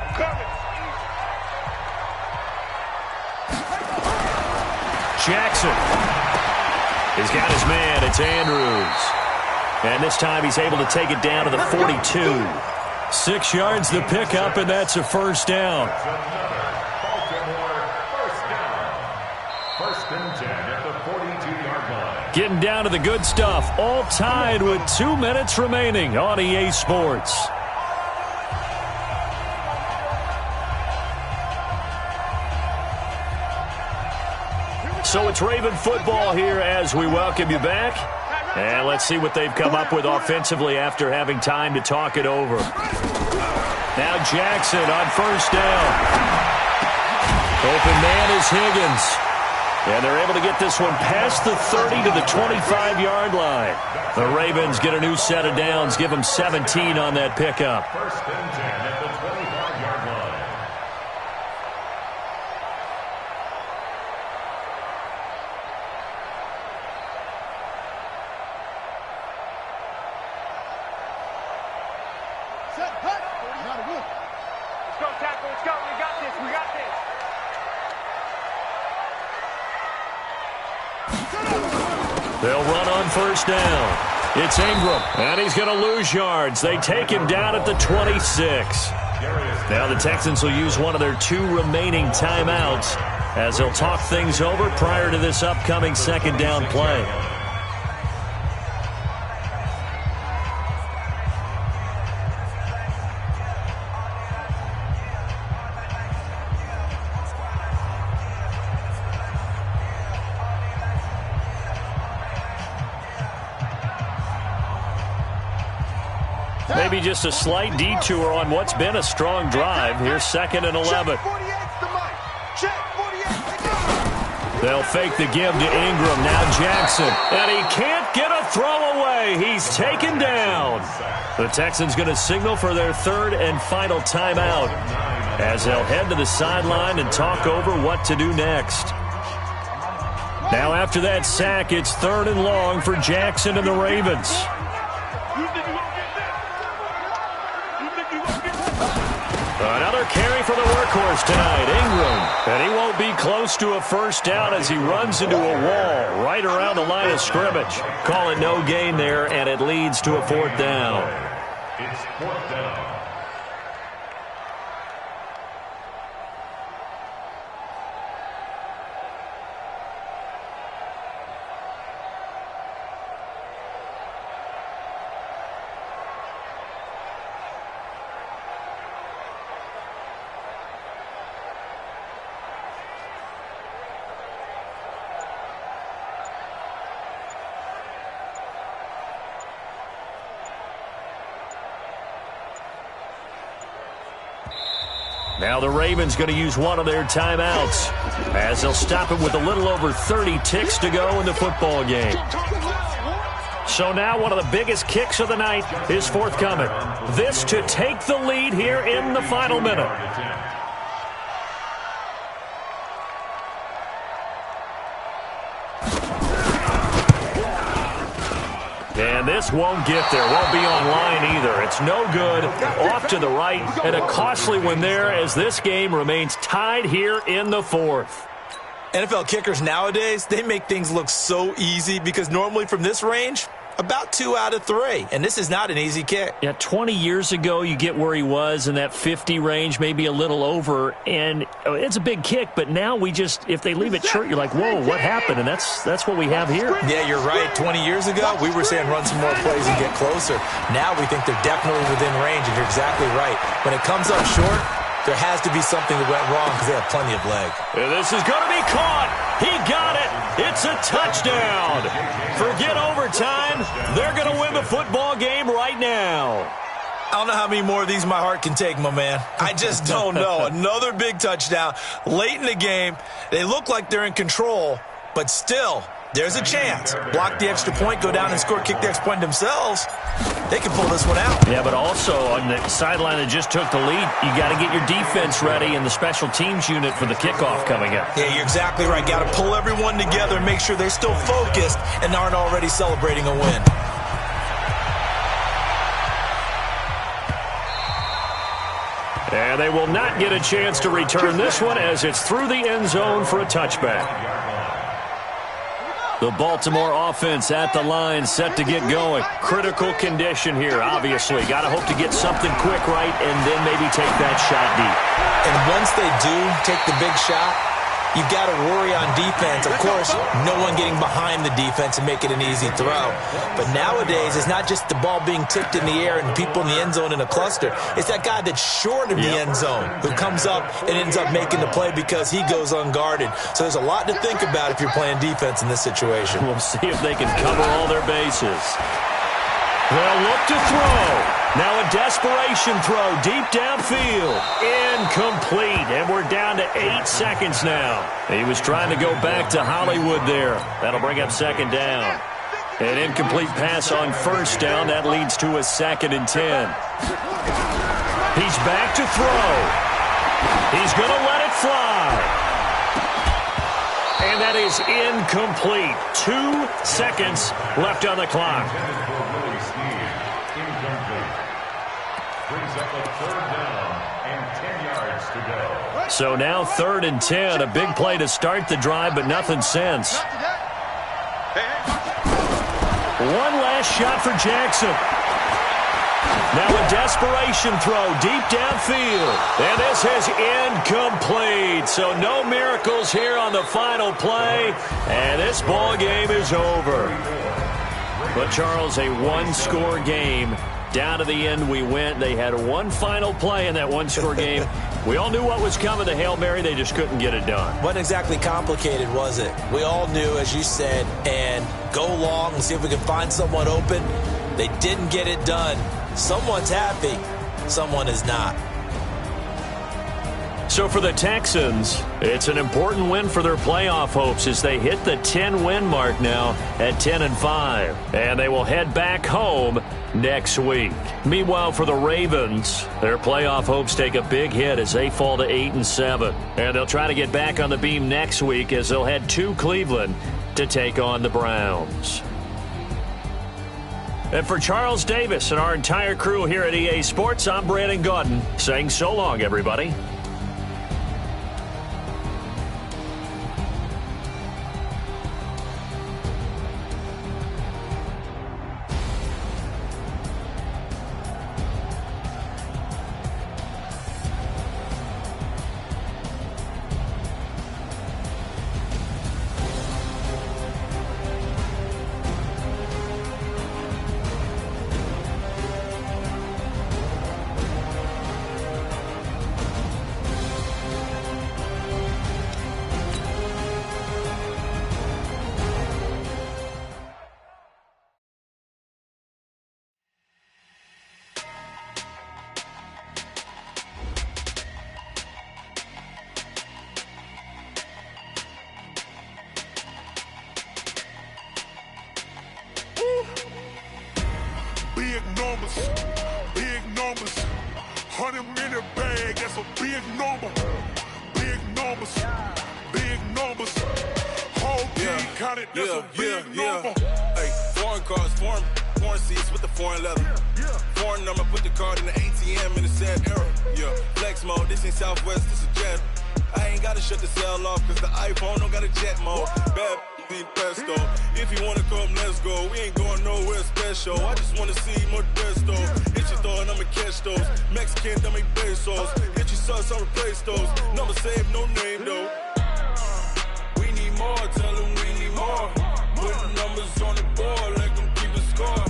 Jackson. He's got his man. It's Andrews. And this time he's able to take it down to the 42. 6 yards the pickup, and that's a first down. First and 10 at the 42-yard line. Getting down to the good stuff. All tied with 2 minutes remaining on EA Sports. So it's Raven football here as we welcome you back. And let's see what they've come up with offensively after having time to talk it over. Now Jackson on first down. Open man is Higgins. And they're able to get this one past the 30 to the 25-yard line. The Ravens get a new set of downs, give them 17 on that pickup. First and 10 at the 25-yard line. Let's go, tackle. Let's go. We got this. We got this. They'll run on first down. It's Ingram, and he's going to lose yards. They take him down at the 26. Now the Texans will use one of their 2 remaining timeouts as they'll talk things over prior to this upcoming second down play. Maybe just a slight detour on what's been a strong drive. Here's 2nd and 11. They'll fake the give to Ingram. Now Jackson. And he can't get a throw away. He's taken down. The Texans going to signal for their 3rd and final timeout as they'll head to the sideline and talk over what to do next. Now after that sack, it's 3rd and long for Jackson and the Ravens. Another carry for the workhorse tonight, Ingram. And he won't be close to a first down as he runs into a wall right around the line of scrimmage. Call it no gain there, and it leads to a 4th down. It's 4th down. Now the Ravens going to use one of their timeouts as they'll stop it with a little over 30 ticks to go in the football game. So now one of the biggest kicks of the night is forthcoming. This to take the lead here in the final minute. And this won't get there. Won't be online either. It's no good. Off to the right. And a costly one there as this game remains tied here in the 4th. NFL kickers nowadays, they make things look so easy because normally from this range, About 2 out of 3, and this is not an easy kick. Yeah, 20 years ago, you get where he was in that 50 range, maybe a little over, and it's a big kick, but now if they leave it short, you're like, whoa, what happened? And that's what we have here. Yeah, you're right. 20 years ago, we were saying run some more plays and get closer. Now we think they're definitely within range, and you're exactly right. When it comes up short, there has to be something that went wrong because they have plenty of leg. And this is going to be caught. He got it. It's a touchdown. Forget overtime. They're going to win the football game right now. I don't know how many more of these my heart can take, my man. I just don't know. Another big touchdown. Late in the game, they look like they're in control, but still, there's a chance. Block the extra point, go down and score, kick the extra point themselves. They can pull this one out. Yeah, but also on the sideline that just took the lead, you got to get your defense ready and the special teams unit for the kickoff coming up. Yeah, you're exactly right. Got to pull everyone together and make sure they're still focused and aren't already celebrating a win. And they will not get a chance to return this one as it's through the end zone for a touchback. The Baltimore offense at the line, set to get going. Critical condition here, obviously. Got to hope to get something quick right and then maybe take that shot deep. And once they do take the big shot, you've got to worry on defense. Of course, no one getting behind the defense and make it an easy throw. But nowadays, it's not just the ball being tipped in the air and people in the end zone in a cluster. It's that guy that's short of the end zone who comes up and ends up making the play because he goes unguarded. So there's a lot to think about if you're playing defense in this situation. We'll see if they can cover all their bases. They'll look to throw. Now a desperation throw deep downfield. Incomplete. And we're down to 8 seconds now. He was trying to go back to Hollywood there. That'll bring up second down. An incomplete pass on first down. That leads to a 2nd and 10. He's back to throw. He's going to let it fly. And that is incomplete. 2 seconds left on the clock. Brings up a 3rd down and 10 yards to go. So now 3rd and 10. A big play to start the drive, but nothing since. One last shot for Jackson. Now a desperation throw deep downfield. And this is incomplete. So no miracles here on the final play. And this ball game is over. But Charles, a one-score game. Down to the end we went. They had one final play in that one-score game. We all knew what was coming. The Hail Mary, they just couldn't get it done. Wasn't exactly complicated, was it? We all knew, as you said, and go long and see if we can find someone open. They didn't get it done. Someone's happy. Someone is not. So for the Texans, it's an important win for their playoff hopes as they hit the 10-win mark now at 10-5. And they will head back home next week. Meanwhile, for the Ravens, their playoff hopes take a big hit as they fall to 8-7. And they'll try to get back on the beam next week as they'll head to Cleveland to take on the Browns. And for Charles Davis and our entire crew here at EA Sports, I'm Brandon Gaudin saying so long, everybody. Big numbers, 100-minute bag, that's a big number. Big numbers, whole team counted, that's a big number. Hey, foreign cars, foreign seats with the foreign leather. Foreign number, put the card in the ATM in the sad era. Yeah, flex mode, this ain't Southwest, this is jet. I ain't gotta shut the cell off, cause the iPhone don't got a jet mode. Bad the pesto. If you wanna come, let's go. We ain't going nowhere special. I just wanna see Modesto. Hit your throw and I'ma catch those. Mexican, don't make pesos. Hit your sauce, I'll replace those. Number save, no name though. We need more, tell them we need more. Putting numbers on the board, let them keep a score.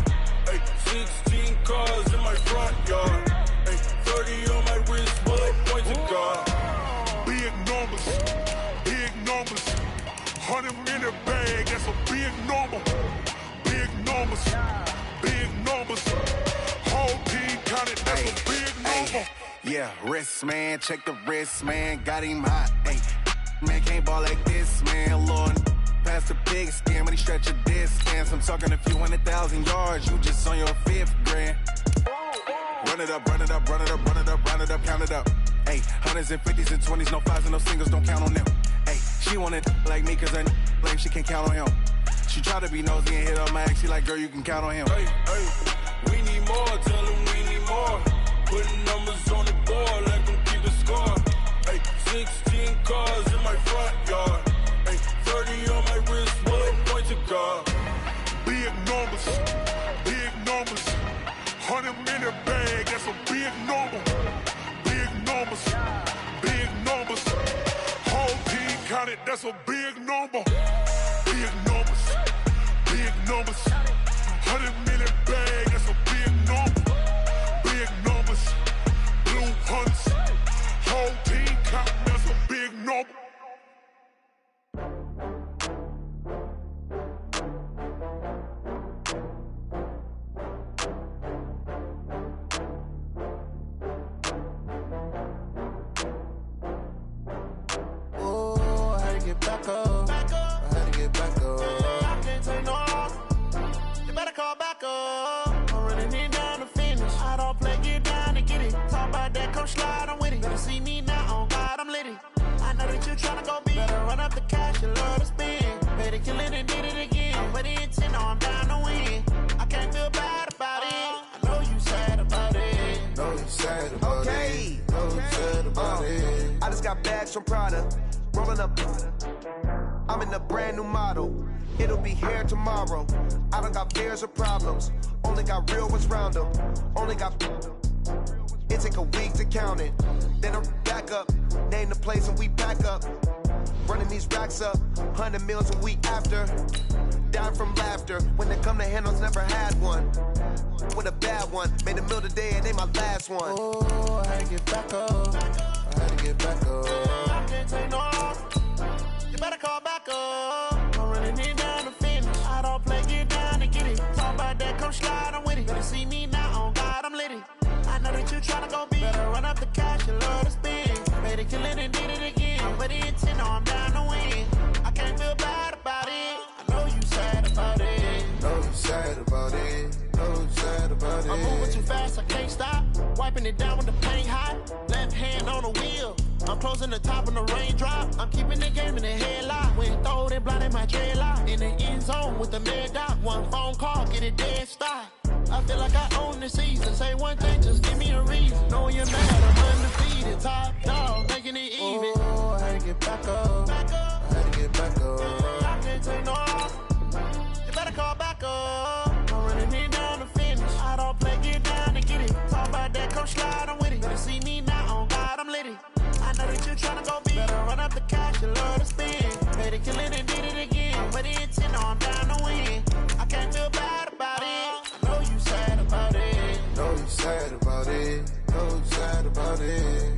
Ay, 16 cars in my front yard. Ay, 30 on my wrist, bullet points of God. Big numbers, big numbers. 100 in a bag, that's a big number. Big numbers, big numbers. Whole team counted, that's a big number. Yeah, wrist man, check the wrist man, got him hot. Ay, man can't ball like this, man. Lord, past the pig skin when he stretch a distance. I'm talking a few 100,000 yards, you just on your 5th grand. Run it up, run it up, run it up, run it up, run it up, count it up. Ay, 100s and 50s and 20s, no 5s and no singles, don't count on them. Ay, she want it like me cause her lame, she can't count on him. She try to be nosy and hit on my ex, she like, girl, you can count on him. Hey, hey, we need more, tell them we need more. Putting numbers on the board, let them keep a score. Hey, 16 cars in my front yard. Hey, 30 on my wrist, bullet points of God. Big numbers, big numbers. 100 in a bag, that's a big number. Big numbers, big numbers. Whole team counted, that's a big number. Big numbers, big numbers. 100 in a bag, that's a big number. Big numbers, blue hunts. Whole team counting, that's a big number. Get back up. I had to get back up. I can't take no off. You better call back up. I'm running it down to finish. I don't play, get down to get it. Talk about that, come slide, I'm with it. Better see me now, on God, I'm litty. I know that you tryna go big. Better run up the cash, you love to spend. Better kill it and did it again. I'm with it, 10, I'm down to win. I can't feel bad about it. I know you sad about it. Know you sad about it. Know you sad about it. I just got bags from Prada. Rolling up, I'm in a brand new model. It'll be here tomorrow. I don't got fears or problems. Only got real ones round them. Only got. It take a week to count it. Then I'm back up. Name the place and we back up. Running these racks up. 100 meals a week after. Down from laughter. When they come to handles, never had one. With a bad one. Made a meal today and they my last one. Oh, I had to get back up. I had to get back up. I can't take no off. You better call back up. I'm running it down to finish. I don't play, get down to get it. Talk about that, come slide, I'm with it. Better see me now, on God, I'm litty. I know that you tryna go big. Better run up the cash, you love to spend. Better kill it and did it again. I'm with it, 10, I'm down to win. I can't feel bad about it. I know you sad about it. Know you sad about it. Know you sad about it. I'm moving too fast, I can't stop. Wiping it down with the paint hot. Left hand on the wheel. I'm closing the top on the raindrop. I'm keeping the game in the headlock. When throwed and blinded my dreadlock. In the end zone with the mad dot. One phone call, get it dead stop. I feel like I own the season. Say one thing, just give me a reason. Knowing you're mad, I'm undefeated. Top dog, making it even. Oh, I had to get back up. I had to get back up. I can't take no off. You better call back up. I'm running it down to finish. I don't play, get down to get it. Talk about that, come slide, I'm with it. Better see me now, on God, I'm litty. I know that you tryna go big. Better run up the cash, you love to spend. Better kill it and did it again. I'm with it, 10, I'm down to win. I can't feel bad about it. I know you sad about it. Know you sad about it. Know you sad about it.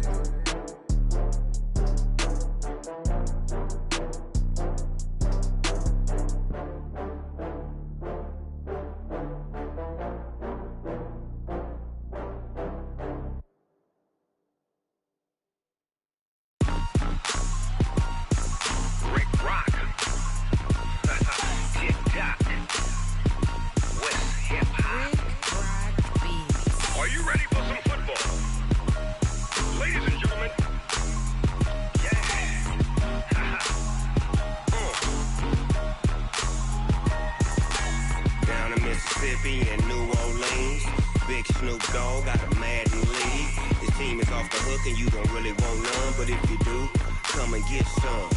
Mississippi and New Orleans. Big Snoop Dogg got a Madden league. This team is off the hook and you don't really want none, but if you do, come and get some.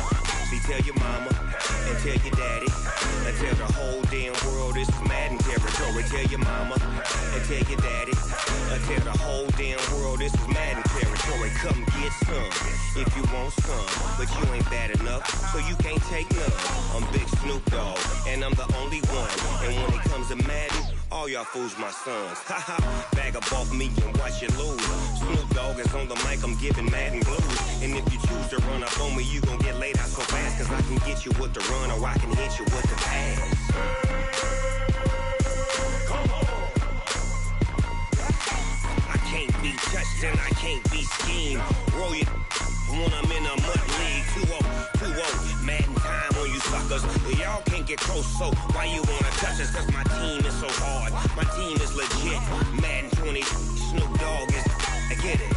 See, tell your mama and tell your daddy and tell the whole damn world this is Madden territory. Tell your mama and tell your daddy and tell the whole damn world this is Madden territory. Come get some if you want some, but you ain't bad enough, so you can't take none. I'm Big Snoop Dogg, and I'm the only one. And when it comes to Madden, all y'all fools my sons. Haha, bag up off me and watch you lose. Snoop Dogg is on the mic, I'm giving Madden blues. And if you choose to run up on me, you gon' get laid out so fast, cause I can get you with the run or I can hit you with the pass. I can't be touched and I can't be schemed. Roll you when I'm in a mud league. 2-0, Madden time on you suckers. Y'all can't get close, so why you wanna touch us? Cause my team is so hard, my team is legit. Madden 20, Snoop Dogg is, I get it.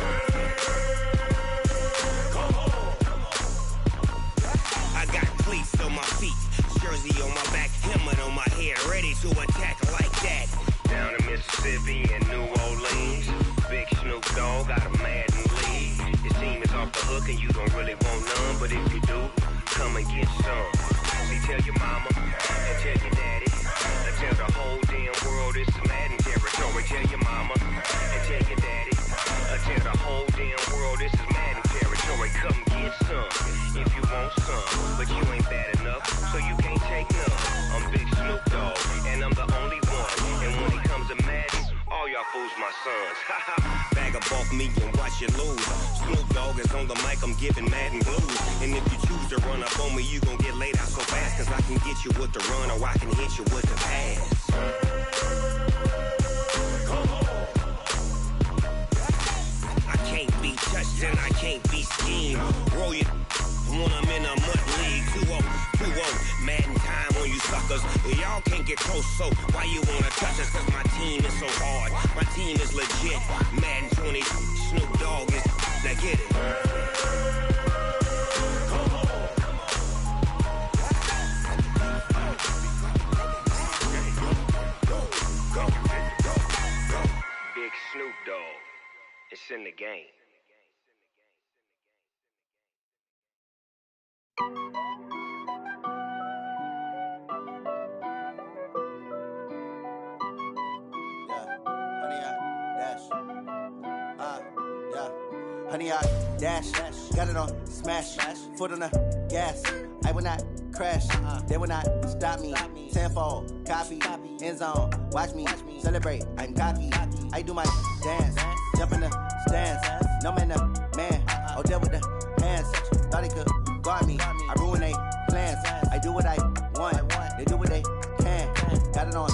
I got cleats on my feet, jersey on my back, helmet on my head, ready to attack like that. Down in Mississippi and New Orleans, Big Snoop Dogg got a Madden league. His team is off the hook and you don't really want none, but if you do, come and get some. See, tell your mama and tell your daddy and tell the whole damn world this is Madden territory. Tell your mama and tell your daddy and tell the whole damn world this is Madden territory. Come get some if you want some, but you ain't bad enough, so you can't take none. I'm Big Snoop Dogg, and I'm the only one. And when it comes to Madden, all y'all fools my sons. Bag up off me and watch you lose. Snoop Dogg is on the mic, I'm giving Madden blues. And if you choose to run up on me, you gon' get laid out so fast, cause I can get you with the run or I can hit you with the pass. I can't be touched and I can't be schemed. Roll you when I'm in a mud league. 2-0, Madden time on you suckers. Y'all can't get close, so why you wanna touch us? Cause my team is so hard, my team is legit. Madden 20, Snoop Dogg is, now get it. Big Snoop Dogg, it's in the game. Honey, I dash, got it on smash, foot on the gas. I will not crash, they will not stop me. Tenfold, copy, end zone, watch me celebrate. I'm cocky, I do my dance, jump in the stands. No man, the man, oh, deal with the hands. Thought he could guard me, I ruin they plans. I do what I want, they do what they can. Got it on